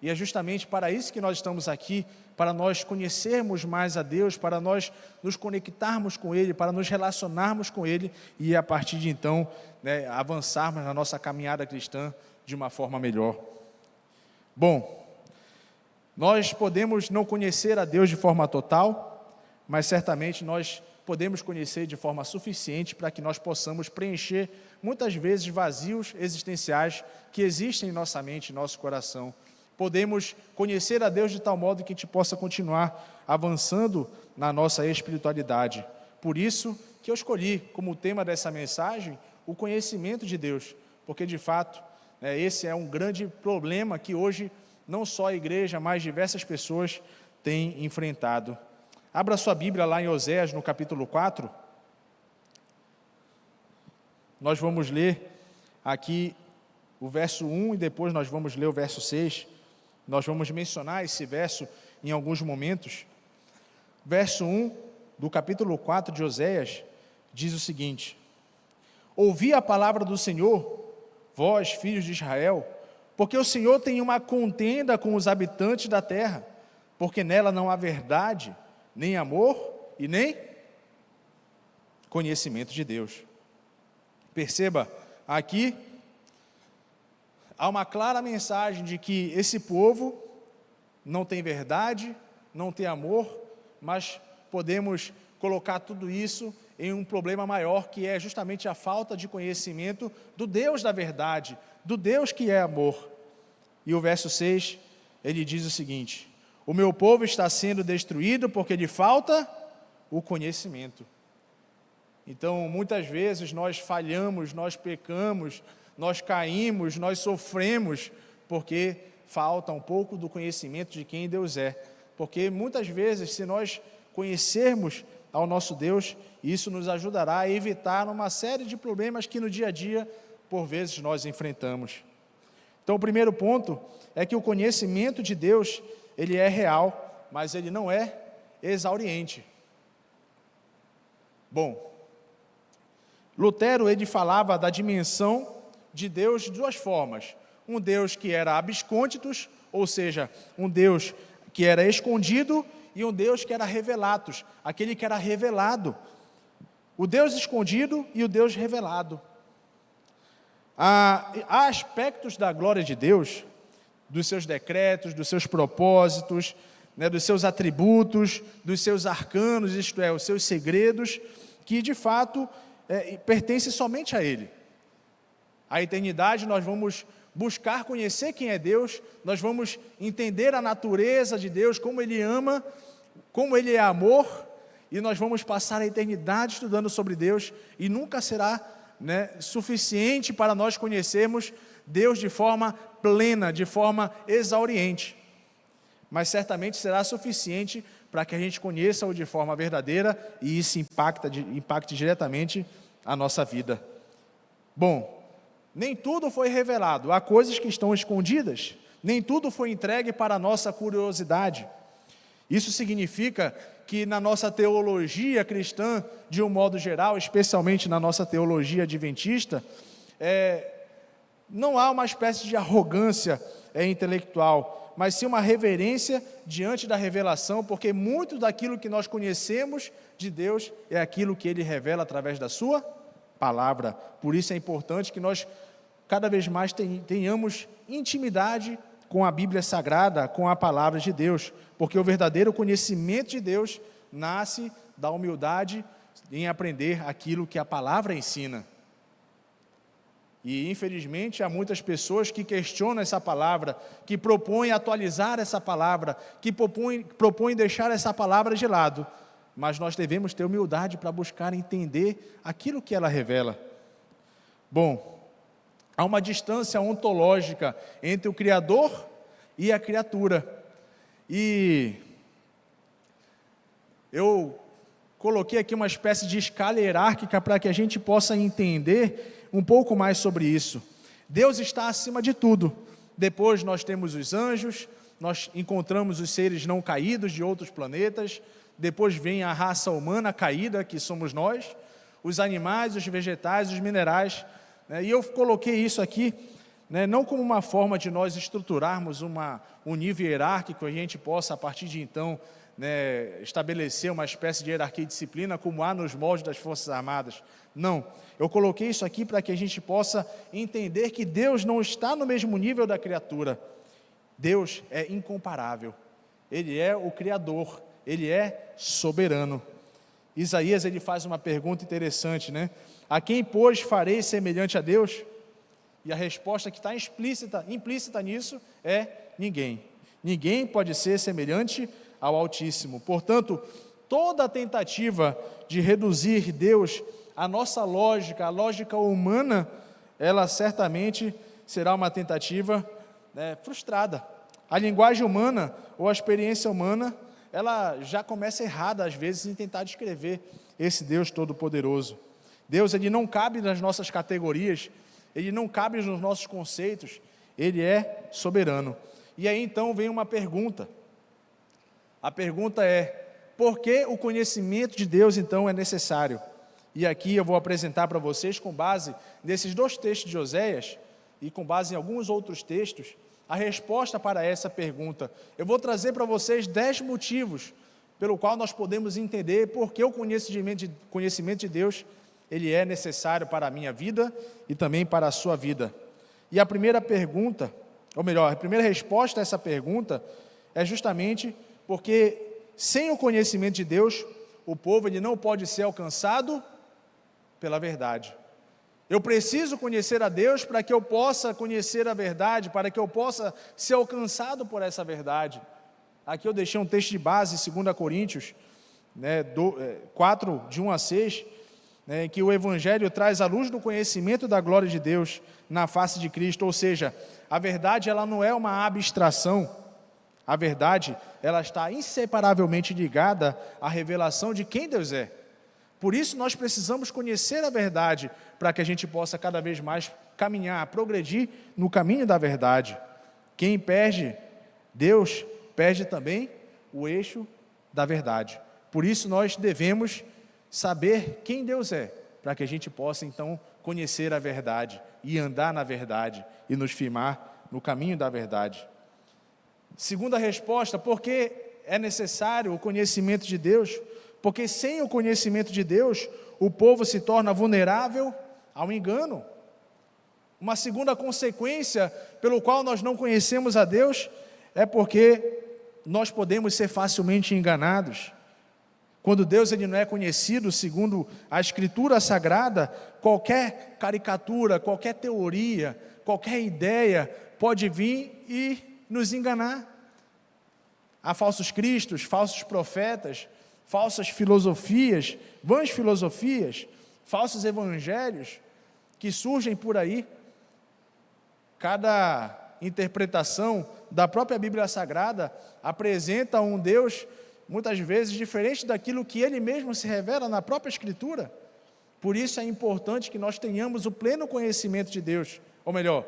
E é justamente para isso que nós estamos aqui, para nós conhecermos mais a Deus, para nós nos conectarmos com Ele, para nos relacionarmos com Ele e a partir de então, né, avançarmos na nossa caminhada cristã de uma forma melhor. Bom, nós podemos não conhecer a Deus de forma total, mas certamente nós podemos conhecer de forma suficiente para que nós possamos preencher muitas vezes vazios existenciais que existem em nossa mente, em nosso coração. Podemos conhecer a Deus de tal modo que a gente possa continuar avançando na nossa espiritualidade. Por isso que eu escolhi como tema dessa mensagem o conhecimento de Deus, porque de fato, esse é um grande problema que hoje não só a igreja, mas diversas pessoas têm enfrentado. Abra sua Bíblia lá em Oséias, no capítulo 4. Nós vamos ler aqui o verso 1 e depois nós vamos ler o verso 6. Nós vamos mencionar esse verso em alguns momentos. Verso 1 do capítulo 4 de Oséias diz o seguinte: ouvi a palavra do Senhor, vós, filhos de Israel, porque o Senhor tem uma contenda com os habitantes da terra, porque nela não há verdade, nem amor e nem conhecimento de Deus. Perceba, aqui há uma clara mensagem de que esse povo não tem verdade, não tem amor, mas podemos colocar tudo isso em um problema maior, que é justamente a falta de conhecimento do Deus da verdade, do Deus que é amor. E o verso 6, ele diz o seguinte: o meu povo está sendo destruído porque lhe falta o conhecimento. Então, muitas vezes nós falhamos, nós pecamos, nós caímos, nós sofremos, porque falta um pouco do conhecimento de quem Deus é. Porque muitas vezes, se nós conhecermos ao nosso Deus, isso nos ajudará a evitar uma série de problemas que no dia a dia, por vezes, nós enfrentamos. Então, o primeiro ponto é que o conhecimento de Deus, ele é real, mas ele não é exauriente. Bom, Lutero, ele falava da dimensão de Deus de duas formas. Um Deus que era abscônditus, ou seja, um Deus que era escondido, e um Deus que era revelatus, aquele que era revelado. O Deus escondido e o Deus revelado. Há aspectos da glória de Deus, dos seus decretos, dos seus propósitos, dos seus atributos, dos seus arcanos, isto é, os seus segredos, que de fato pertencem somente a Ele. A eternidade nós vamos buscar conhecer quem é Deus, nós vamos entender a natureza de Deus, como Ele ama, como Ele é amor, e nós vamos passar a eternidade estudando sobre Deus, e nunca será suficiente para nós conhecermos Deus de forma plena, de forma exauriente, mas certamente será suficiente para que a gente conheça-o de forma verdadeira, e isso impacte diretamente a nossa vida. Bom, nem tudo foi revelado, há coisas que estão escondidas, nem tudo foi entregue para a nossa curiosidade. Isso significa que na nossa teologia cristã, de um modo geral, especialmente na nossa teologia adventista, não há uma espécie de arrogância intelectual, mas sim uma reverência diante da revelação, porque muito daquilo que nós conhecemos de Deus é aquilo que Ele revela através da sua palavra. Por isso é importante que nós cada vez mais tenhamos intimidade com a Bíblia Sagrada, com a palavra de Deus, porque o verdadeiro conhecimento de Deus nasce da humildade em aprender aquilo que a palavra ensina. E infelizmente há muitas pessoas que questionam essa palavra, que propõem atualizar essa palavra, que propõem deixar essa palavra de lado, mas nós devemos ter humildade para buscar entender aquilo que ela revela. Bom, há uma distância ontológica entre o Criador e a criatura. E eu coloquei aqui uma espécie de escala hierárquica para que a gente possa entender um pouco mais sobre isso. Deus está acima de tudo. Depois nós temos os anjos, nós encontramos os seres não caídos de outros planetas, depois vem a raça humana caída, que somos nós, os animais, os vegetais, os minerais. E eu coloquei isso aqui, não como uma forma de nós estruturarmos um nível hierárquico, a gente possa, a partir de então, estabelecer uma espécie de hierarquia e disciplina, como há nos moldes das Forças Armadas. Não, eu coloquei isso aqui para que a gente possa entender que Deus não está no mesmo nível da criatura. Deus é incomparável, Ele é o Criador, Ele é soberano. Isaías, ele faz uma pergunta interessante, A quem, pois, farei semelhante a Deus? E a resposta que está implícita nisso é ninguém. Ninguém pode ser semelhante ao Altíssimo. Portanto, toda tentativa de reduzir Deus à nossa lógica, à lógica humana, ela certamente será uma tentativa frustrada. A linguagem humana ou a experiência humana, ela já começa errada às vezes em tentar descrever esse Deus Todo-Poderoso. Deus, ele não cabe nas nossas categorias, ele não cabe nos nossos conceitos, ele é soberano. E aí então vem uma pergunta. A pergunta é: por que o conhecimento de Deus então é necessário? E aqui eu vou apresentar para vocês, com base nesses 2 textos de Oséias e com base em alguns outros textos, a resposta para essa pergunta. Eu vou trazer para vocês 10 motivos pelo qual nós podemos entender por que o conhecimento de Deus ele é necessário para a minha vida e também para a sua vida. E a primeira pergunta, ou melhor, a primeira resposta a essa pergunta é justamente porque sem o conhecimento de Deus, o povo ele não pode ser alcançado pela verdade. Eu preciso conhecer a Deus para que eu possa conhecer a verdade, para que eu possa ser alcançado por essa verdade. Aqui eu deixei um texto de base, 2 Coríntios 4, de 1 a 6, né, que o Evangelho traz a luz do conhecimento da glória de Deus na face de Cristo, ou seja, a verdade ela não é uma abstração, a verdade ela está inseparavelmente ligada à revelação de quem Deus é. Por isso nós precisamos conhecer a verdade, para que a gente possa cada vez mais caminhar, progredir no caminho da verdade. Quem perde Deus, perde também o eixo da verdade. Por isso nós devemos saber quem Deus é, para que a gente possa então conhecer a verdade e andar na verdade e nos firmar no caminho da verdade. Segunda resposta, porque é necessário o conhecimento de Deus? Porque sem o conhecimento de Deus, o povo se torna vulnerável ao engano. Uma segunda consequência pelo qual nós não conhecemos a Deus é porque nós podemos ser facilmente enganados. Quando Deus ele não é conhecido segundo a Escritura Sagrada, qualquer caricatura, qualquer teoria, qualquer ideia pode vir e nos enganar. Há falsos cristos, falsos profetas, falsas filosofias, vãs filosofias, falsos evangelhos que surgem por aí. Cada interpretação da própria Bíblia Sagrada apresenta um Deus muitas vezes diferente daquilo que Ele mesmo se revela na própria Escritura. Por isso é importante que nós tenhamos o pleno conhecimento de Deus, ou melhor,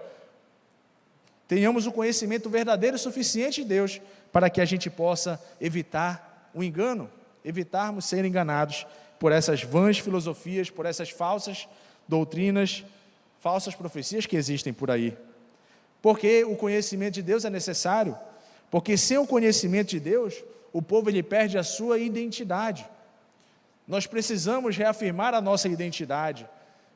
tenhamos o conhecimento verdadeiro e suficiente de Deus, para que a gente possa evitar o engano, evitarmos ser enganados por essas vãs filosofias, por essas falsas doutrinas, falsas profecias que existem por aí. Porque o conhecimento de Deus é necessário, porque sem o conhecimento de Deus, o povo ele perde a sua identidade. Nós precisamos reafirmar a nossa identidade,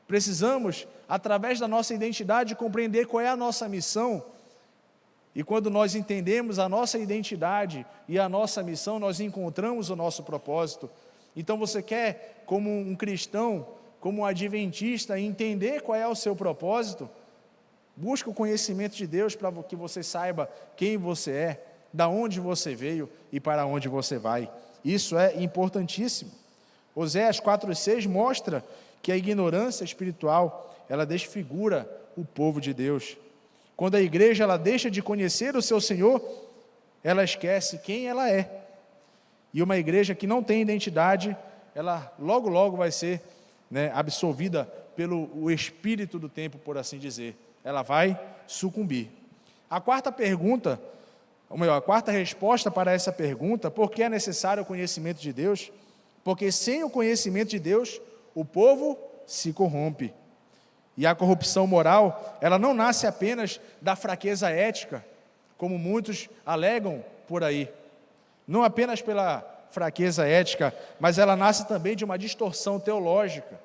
precisamos, através da nossa identidade, compreender qual é a nossa missão. E quando nós entendemos a nossa identidade e a nossa missão, nós encontramos o nosso propósito. Então você quer, como um cristão, como um adventista, entender qual é o seu propósito? Busca o conhecimento de Deus para que você saiba quem você é, da onde você veio e para onde você vai. Isso é importantíssimo. Oséias 4:6 mostra que a ignorância espiritual, ela desfigura o povo de Deus. Quando a igreja ela deixa de conhecer o seu Senhor, ela esquece quem ela é. E uma igreja que não tem identidade, ela logo, logo vai ser absorvida pelo espírito do tempo, por assim dizer. Ela vai sucumbir. A quarta pergunta, ou melhor, a quarta resposta para essa pergunta, por que é necessário o conhecimento de Deus? Porque sem o conhecimento de Deus, o povo se corrompe. E a corrupção moral, ela não nasce apenas da fraqueza ética, como muitos alegam por aí. Não apenas pela fraqueza ética, mas ela nasce também de uma distorção teológica.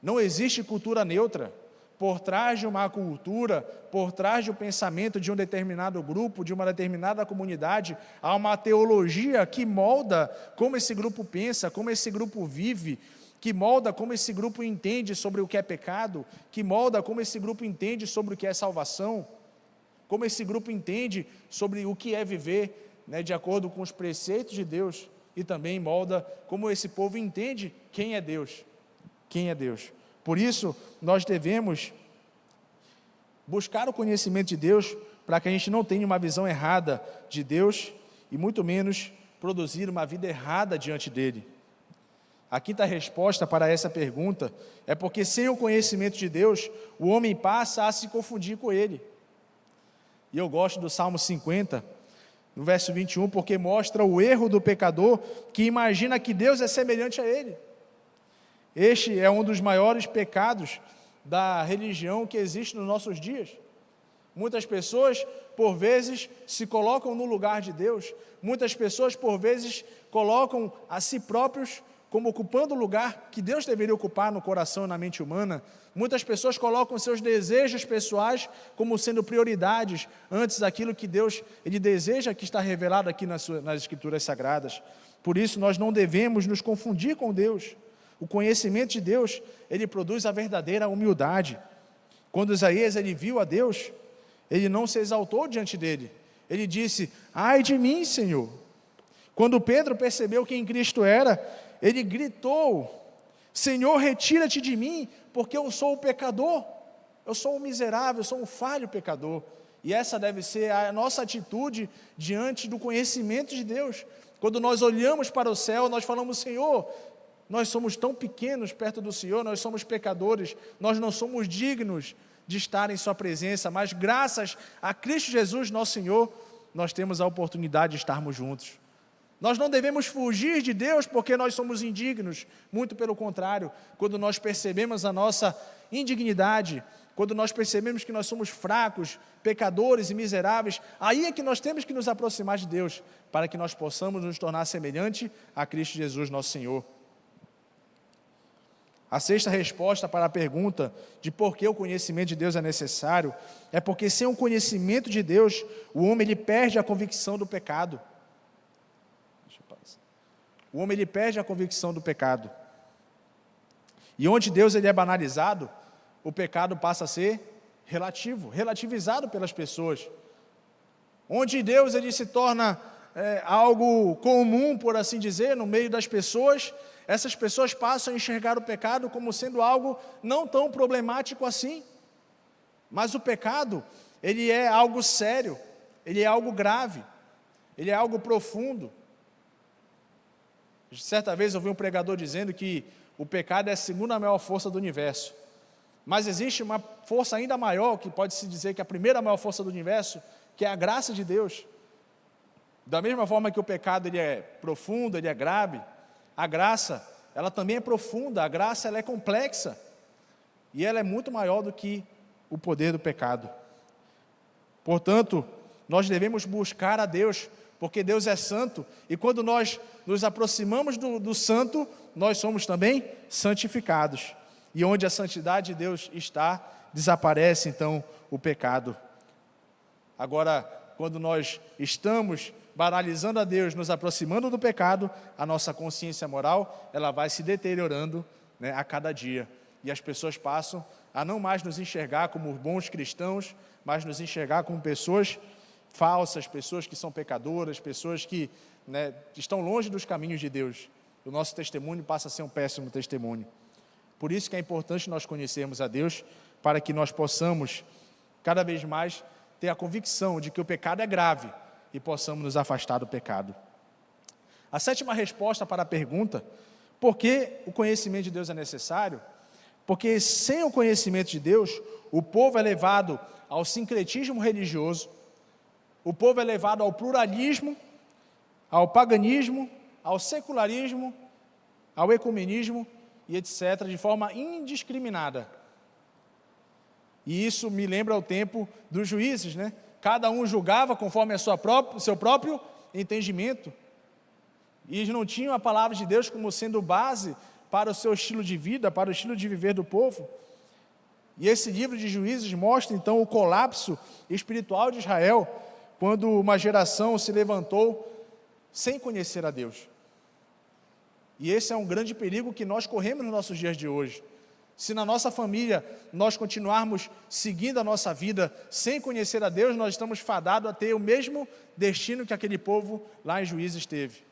Não existe cultura neutra. Por trás de uma cultura, por trás de um pensamento de um determinado grupo, de uma determinada comunidade, há uma teologia que molda como esse grupo pensa, como esse grupo vive, que molda como esse grupo entende sobre o que é pecado, que molda como esse grupo entende sobre o que é salvação, como esse grupo entende sobre o que é viver de acordo com os preceitos de Deus, e também molda como esse povo entende quem é Deus. Quem é Deus? Por isso, nós devemos buscar o conhecimento de Deus, para que a gente não tenha uma visão errada de Deus, e muito menos produzir uma vida errada diante dEle. A quinta resposta para essa pergunta é porque sem o conhecimento de Deus, o homem passa a se confundir com Ele. E eu gosto do Salmo 50, no verso 21, porque mostra o erro do pecador que imagina que Deus é semelhante a ele. Este é um dos maiores pecados da religião que existe nos nossos dias. Muitas pessoas, por vezes, se colocam no lugar de Deus. Muitas pessoas, por vezes, colocam a si próprios como ocupando o lugar que Deus deveria ocupar no coração e na mente humana. Muitas pessoas colocam seus desejos pessoais como sendo prioridades antes daquilo que Deus ele deseja, que está revelado aqui nas Escrituras Sagradas. Por isso, nós não devemos nos confundir com Deus. O conhecimento de Deus, ele produz a verdadeira humildade. Quando Isaías ele viu a Deus, ele não se exaltou diante dele. Ele disse: ai de mim, Senhor. Quando Pedro percebeu quem Cristo era, ele gritou: Senhor, retira-te de mim, porque eu sou o pecador, eu sou o miserável, eu sou um falho pecador. E essa deve ser a nossa atitude diante do conhecimento de Deus. Quando nós olhamos para o céu, nós falamos: Senhor, nós somos tão pequenos perto do Senhor, nós somos pecadores, nós não somos dignos de estar em sua presença, mas graças a Cristo Jesus, nosso Senhor, nós temos a oportunidade de estarmos juntos. Nós não devemos fugir de Deus porque nós somos indignos, muito pelo contrário. Quando nós percebemos a nossa indignidade, quando nós percebemos que nós somos fracos, pecadores e miseráveis, aí é que nós temos que nos aproximar de Deus, para que nós possamos nos tornar semelhante a Cristo Jesus, nosso Senhor. A sexta resposta para a pergunta de por que o conhecimento de Deus é necessário, é porque sem o conhecimento de Deus, o homem ele perde a convicção do pecado. O homem ele perde a convicção do pecado. E onde Deus ele é banalizado, o pecado passa a ser relativizado pelas pessoas. Onde Deus ele se torna algo comum, por assim dizer, no meio das pessoas, essas pessoas passam a enxergar o pecado como sendo algo não tão problemático assim. Mas o pecado, ele é algo sério, ele é algo grave, ele é algo profundo. Certa vez eu vi um pregador dizendo que o pecado é a segunda maior força do universo. Mas existe uma força ainda maior, que pode-se dizer que é a primeira maior força do universo, que é a graça de Deus. Da mesma forma que o pecado ele é profundo, ele é grave, a graça, ela também é profunda, a graça ela é complexa. E ela é muito maior do que o poder do pecado. Portanto, nós devemos buscar a Deus, porque Deus é santo, e quando nós nos aproximamos do santo, nós somos também santificados. E onde a santidade de Deus está, desaparece então o pecado. Agora, quando nós estamos banalizando a Deus, nos aproximando do pecado, a nossa consciência moral, ela vai se deteriorando, né, a cada dia. E as pessoas passam a não mais nos enxergar como bons cristãos, mas nos enxergar como pessoas falsas, pessoas que são pecadoras, pessoas que, né, estão longe dos caminhos de Deus. O nosso testemunho passa a ser um péssimo testemunho. Por isso que é importante nós conhecermos a Deus, para que nós possamos, cada vez mais, ter a convicção de que o pecado é grave e possamos nos afastar do pecado. A sétima resposta para a pergunta, por que o conhecimento de Deus é necessário? Porque sem o conhecimento de Deus, o povo é levado ao sincretismo religioso, o povo é levado ao pluralismo, ao paganismo, ao secularismo, ao ecumenismo e etc., de forma indiscriminada. E isso me lembra o tempo dos juízes, né? Cada um julgava conforme o seu próprio entendimento. E eles não tinham a palavra de Deus como sendo base para o seu estilo de vida, para o estilo de viver do povo. E esse livro de Juízes mostra então o colapso espiritual de Israel, quando uma geração se levantou sem conhecer a Deus. E esse é um grande perigo que nós corremos nos nossos dias de hoje. Se na nossa família nós continuarmos seguindo a nossa vida sem conhecer a Deus, nós estamos fadados a ter o mesmo destino que aquele povo lá em Juízes teve.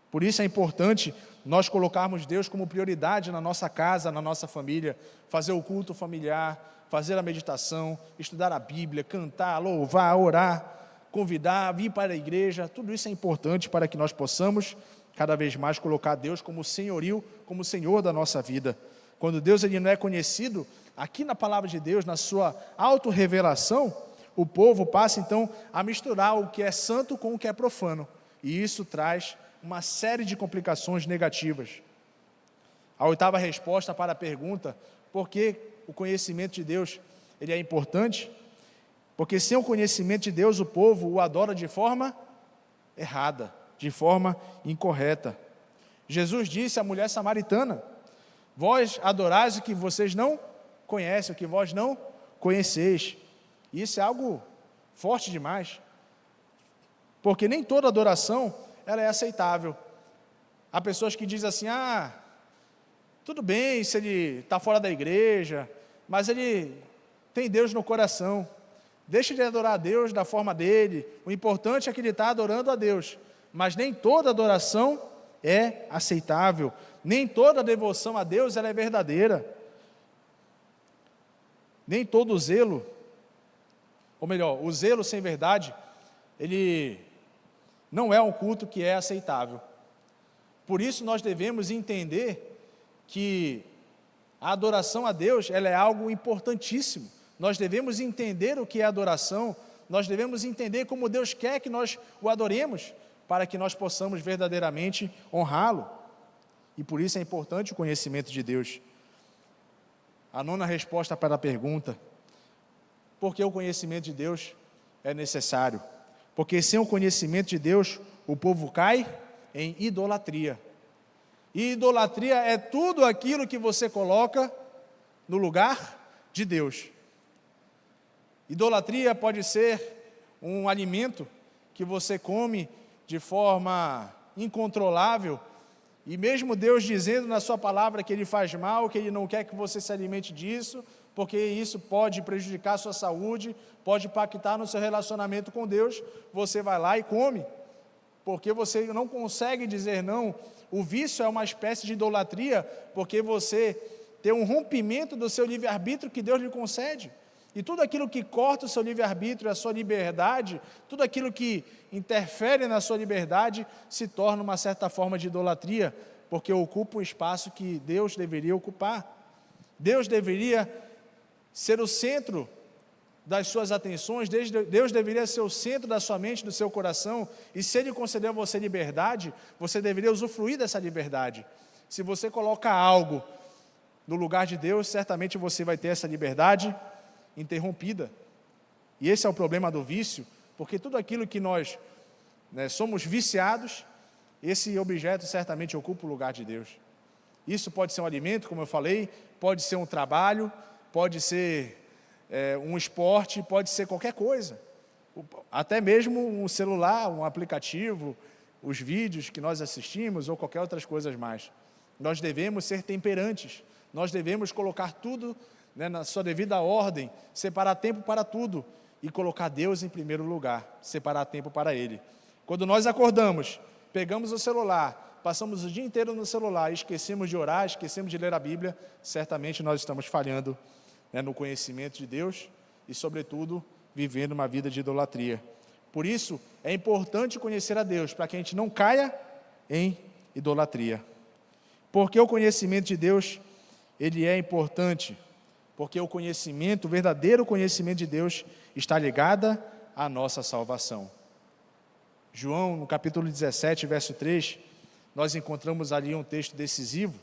Por isso é importante nós colocarmos Deus como prioridade na nossa casa, na nossa família, fazer o culto familiar, fazer a meditação, estudar a Bíblia, cantar, louvar, orar, convidar, vir para a igreja. Tudo isso é importante para que nós possamos cada vez mais colocar Deus como senhorio, como Senhor da nossa vida. Quando Deus ele não é conhecido, aqui na palavra de Deus, na sua autorrevelação, o povo passa então a misturar o que é santo com o que é profano. E isso traz uma série de complicações negativas. A oitava resposta para a pergunta, por que o conhecimento de Deus ele é importante? Porque sem o conhecimento de Deus, o povo o adora de forma errada, de forma incorreta. Jesus disse à mulher samaritana: vós adorais o que vocês não conhecem, o que vós não conheceis. Isso é algo forte demais, porque nem toda adoração ela é aceitável. Há pessoas que dizem assim: tudo bem se ele está fora da igreja, mas ele tem Deus no coração, deixa de adorar a Deus da forma dele, o importante é que ele está adorando a Deus. Mas nem toda adoração é aceitável. Nem toda devoção a Deus ela é verdadeira. Nem todo zelo, ou melhor, o zelo sem verdade, ele não é um culto que é aceitável. Por isso nós devemos entender que a adoração a Deus, ela é algo importantíssimo. Nós devemos entender o que é adoração, nós devemos entender como Deus quer que nós o adoremos, para que nós possamos verdadeiramente honrá-lo. E por isso é importante o conhecimento de Deus. A nona resposta para a pergunta: por que o conhecimento de Deus é necessário? Porque sem o conhecimento de Deus, o povo cai em idolatria. E idolatria é tudo aquilo que você coloca no lugar de Deus. Idolatria pode ser um alimento que você come de forma incontrolável, e mesmo Deus dizendo na sua palavra que Ele faz mal, que Ele não quer que você se alimente disso, porque isso pode prejudicar a sua saúde, pode impactar no seu relacionamento com Deus, você vai lá e come, porque você não consegue dizer não. O vício é uma espécie de idolatria, porque você tem um rompimento do seu livre-arbítrio que Deus lhe concede. E tudo aquilo que corta o seu livre-arbítrio, a sua liberdade, tudo aquilo que interfere na sua liberdade, se torna uma certa forma de idolatria, porque ocupa um espaço que Deus deveria ocupar. Deus deveria ser o centro das suas atenções, Deus deveria ser o centro da sua mente, do seu coração, e se Ele concedeu a você liberdade, você deveria usufruir dessa liberdade. Se você coloca algo no lugar de Deus, certamente você vai ter essa liberdade interrompida. E esse é o problema do vício, porque tudo aquilo que nós somos viciados, esse objeto certamente ocupa o lugar de Deus. Isso pode ser um alimento, como eu falei, pode ser um trabalho, pode ser um esporte, pode ser qualquer coisa, até mesmo um celular, um aplicativo, os vídeos que nós assistimos ou qualquer outras coisas mais. Nós devemos ser temperantes, nós devemos colocar tudo na sua devida ordem, separar tempo para tudo e colocar Deus em primeiro lugar, separar tempo para Ele. Quando nós acordamos, pegamos o celular, passamos o dia inteiro no celular, esquecemos de orar, esquecemos de ler a Bíblia, certamente nós estamos falhando no conhecimento de Deus e, sobretudo, vivendo uma vida de idolatria. Por isso, é importante conhecer a Deus, para que a gente não caia em idolatria. Porque o conhecimento de Deus, ele é importante, porque o conhecimento, o verdadeiro conhecimento de Deus, está ligado à nossa salvação. João, no capítulo 17, verso 3, nós encontramos ali um texto decisivo.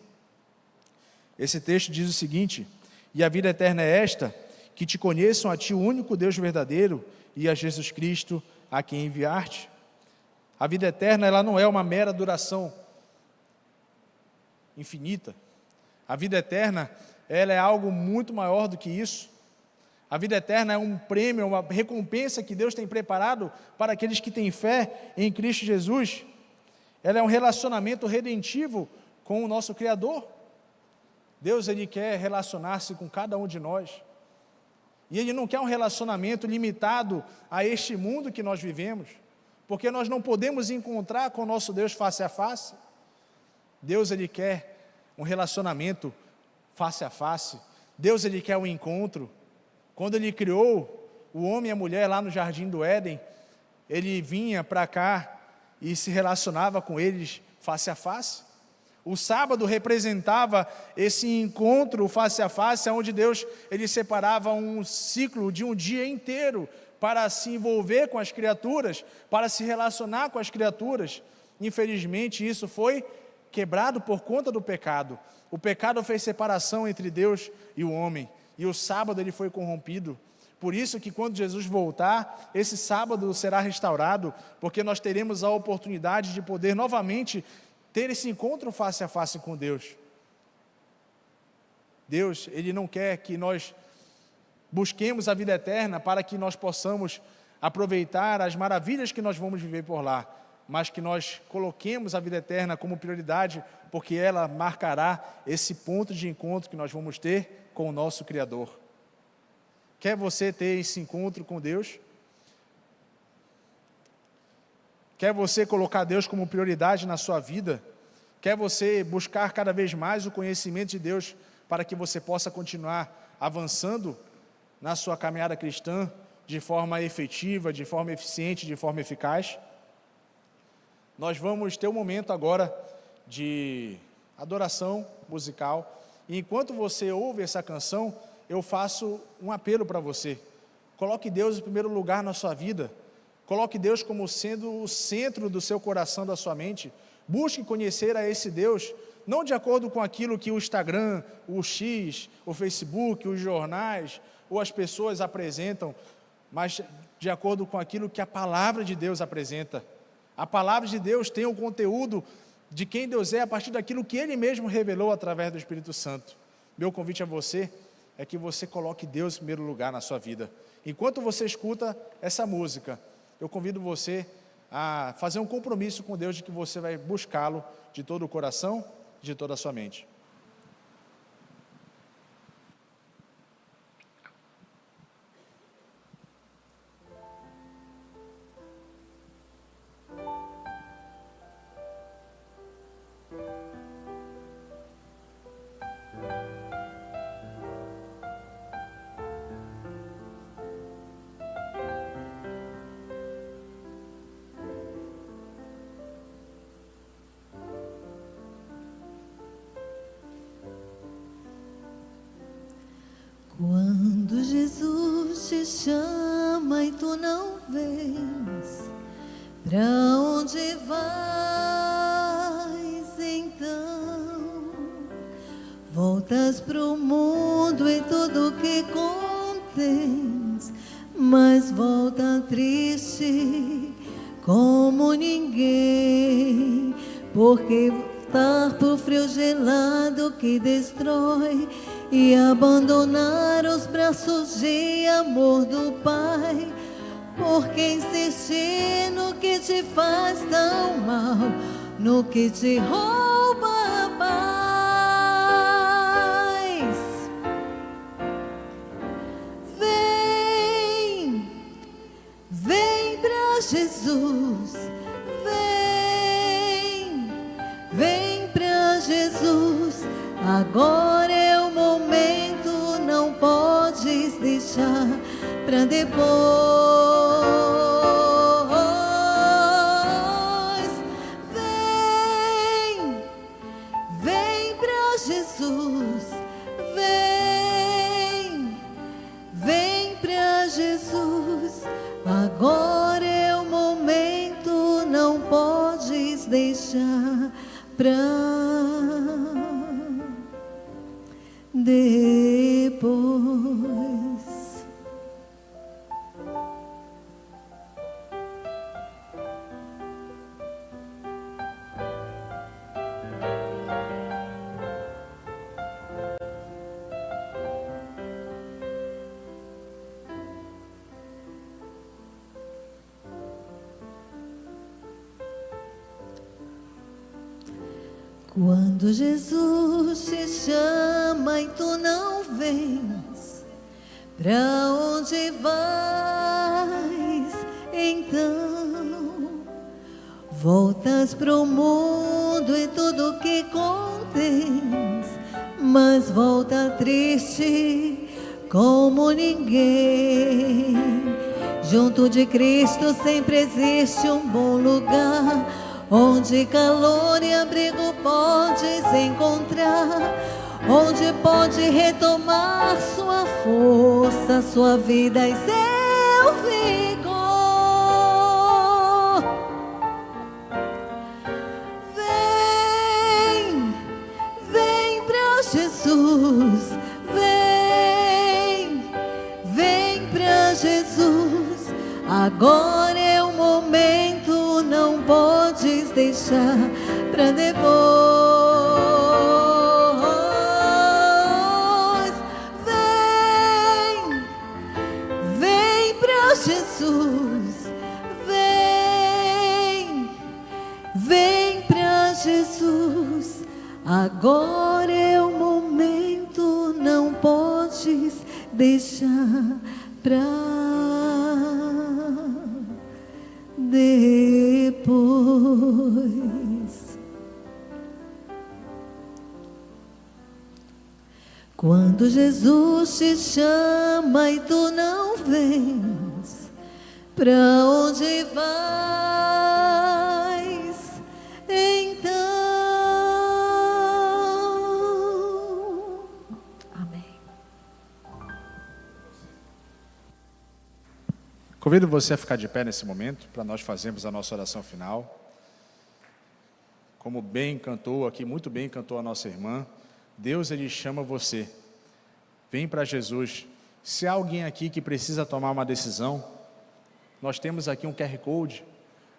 Esse texto diz o seguinte: e a vida eterna é esta, que te conheçam a ti, o único Deus verdadeiro, e a Jesus Cristo, a quem enviaste. A vida eterna, ela não é uma mera duração infinita. A vida eterna, ela é algo muito maior do que isso. A vida eterna é um prêmio, uma recompensa que Deus tem preparado para aqueles que têm fé em Cristo Jesus. Ela é um relacionamento redentivo com o nosso Criador. Deus, Ele quer relacionar-se com cada um de nós. E Ele não quer um relacionamento limitado a este mundo que nós vivemos, porque nós não podemos encontrar com o nosso Deus face a face. Deus, Ele quer um relacionamento face a face. Deus, Ele quer um encontro. Quando Ele criou o homem e a mulher lá no Jardim do Éden, Ele vinha para cá e se relacionava com eles face a face. O sábado representava esse encontro face a face, onde Deus, Ele separava um ciclo de um dia inteiro para se envolver com as criaturas, para se relacionar com as criaturas. Infelizmente, isso foi quebrado por conta do pecado. O pecado fez separação entre Deus e o homem, e o sábado ele foi corrompido. Por isso que quando Jesus voltar, esse sábado será restaurado, porque nós teremos a oportunidade de poder novamente ter esse encontro face a face com Deus. Deus, Ele não quer que nós busquemos a vida eterna para que nós possamos aproveitar as maravilhas que nós vamos viver por lá, mas que nós coloquemos a vida eterna como prioridade, porque ela marcará esse ponto de encontro que nós vamos ter com o nosso Criador. Quer você ter esse encontro com Deus? Quer você colocar Deus como prioridade na sua vida? Quer você buscar cada vez mais o conhecimento de Deus para que você possa continuar avançando na sua caminhada cristã de forma efetiva, de forma eficiente, de forma eficaz? Nós vamos ter um momento agora de adoração musical, e enquanto você ouve essa canção, eu faço um apelo para você. Coloque Deus em primeiro lugar na sua vida, coloque Deus como sendo o centro do seu coração, da sua mente. Busque conhecer a esse Deus, não de acordo com aquilo que o Instagram, o X, o Facebook, os jornais ou as pessoas apresentam, mas de acordo com aquilo que a palavra de Deus apresenta. A palavra de Deus tem o conteúdo de quem Deus é a partir daquilo que Ele mesmo revelou através do Espírito Santo. Meu convite a você é que você coloque Deus em primeiro lugar na sua vida. Enquanto você escuta essa música, eu convido você a fazer um compromisso com Deus de que você vai buscá-lo de todo o coração, de toda a sua mente. Quando Jesus te chama e tu não vens, pra onde vais então? Voltas pro mundo e tudo que contens, mas volta triste como ninguém, porque voltar pro frio gelado que destrói e abandonar os braços de amor do Pai, porque insistir no que te faz tão mal, no que te rouba a paz. Vem, vem pra Jesus, vem pra Jesus, agora é o momento, não podes deixar pra depois. Vem, vem pra Jesus, vem pra Jesus, agora é o momento, não podes deixar pra depois. Quando Jesus te chama e tu não vens, pra onde vais então? Voltas pro mundo e tudo que contens, mas volta triste como ninguém. Junto de Cristo sempre existe um bom lugar, onde calor e abrigo podes encontrar, onde pode retomar sua força, sua vida e seu vigor. Vem, vem pra Jesus, vem pra Jesus, agora é o momento, não podes deixar pra depois. Vem pra Jesus, vem pra Jesus, agora é o momento, não podes deixar pra depois. Quando Jesus te chama e tu não vens, pra onde vais? Então, amém. Convido você a ficar de pé nesse momento, para nós fazermos a nossa oração final. Como bem cantou aqui, muito bem cantou a nossa irmã, Deus, Ele chama você. Vem para Jesus. Se há alguém aqui que precisa tomar uma decisão, nós temos aqui um QR Code,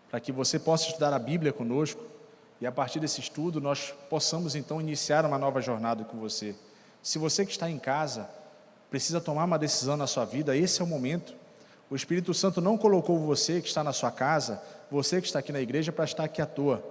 para que você possa estudar a Bíblia conosco, e a partir desse estudo nós possamos então iniciar uma nova jornada com você. Se você que está em casa, precisa tomar uma decisão na sua vida, esse é o momento. O Espírito Santo não colocou você que está na sua casa, você que está aqui na igreja, para estar aqui à toa.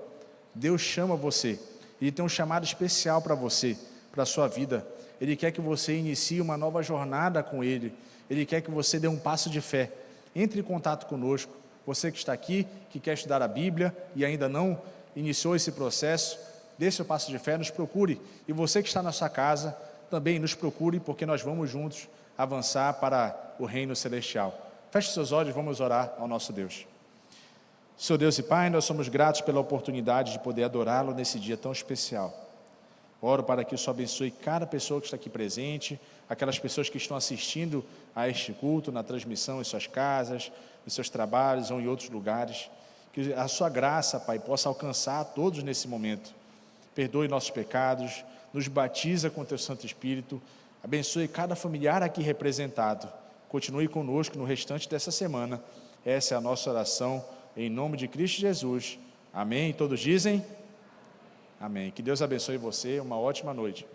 Deus chama você, Ele tem um chamado especial para você, para a sua vida. Ele quer que você inicie uma nova jornada com Ele, Ele quer que você dê um passo de fé. Entre em contato conosco, você que está aqui, que quer estudar a Bíblia e ainda não iniciou esse processo, dê seu passo de fé, nos procure. E você que está na sua casa, também nos procure, porque nós vamos juntos avançar para o reino celestial. Feche seus olhos, vamos orar ao nosso Deus. Senhor Deus e Pai, nós somos gratos pela oportunidade de poder adorá-lo nesse dia tão especial. Oro para que o Senhor abençoe cada pessoa que está aqui presente, aquelas pessoas que estão assistindo a este culto, na transmissão em suas casas, nos seus trabalhos ou em outros lugares. Que a sua graça, Pai, possa alcançar a todos nesse momento. Perdoe nossos pecados, nos batiza com Teu Santo Espírito, abençoe cada familiar aqui representado. Continue conosco no restante dessa semana. Essa é a nossa oração, em nome de Cristo Jesus. Amém. Todos dizem? Amém. Que Deus abençoe você. Uma ótima noite.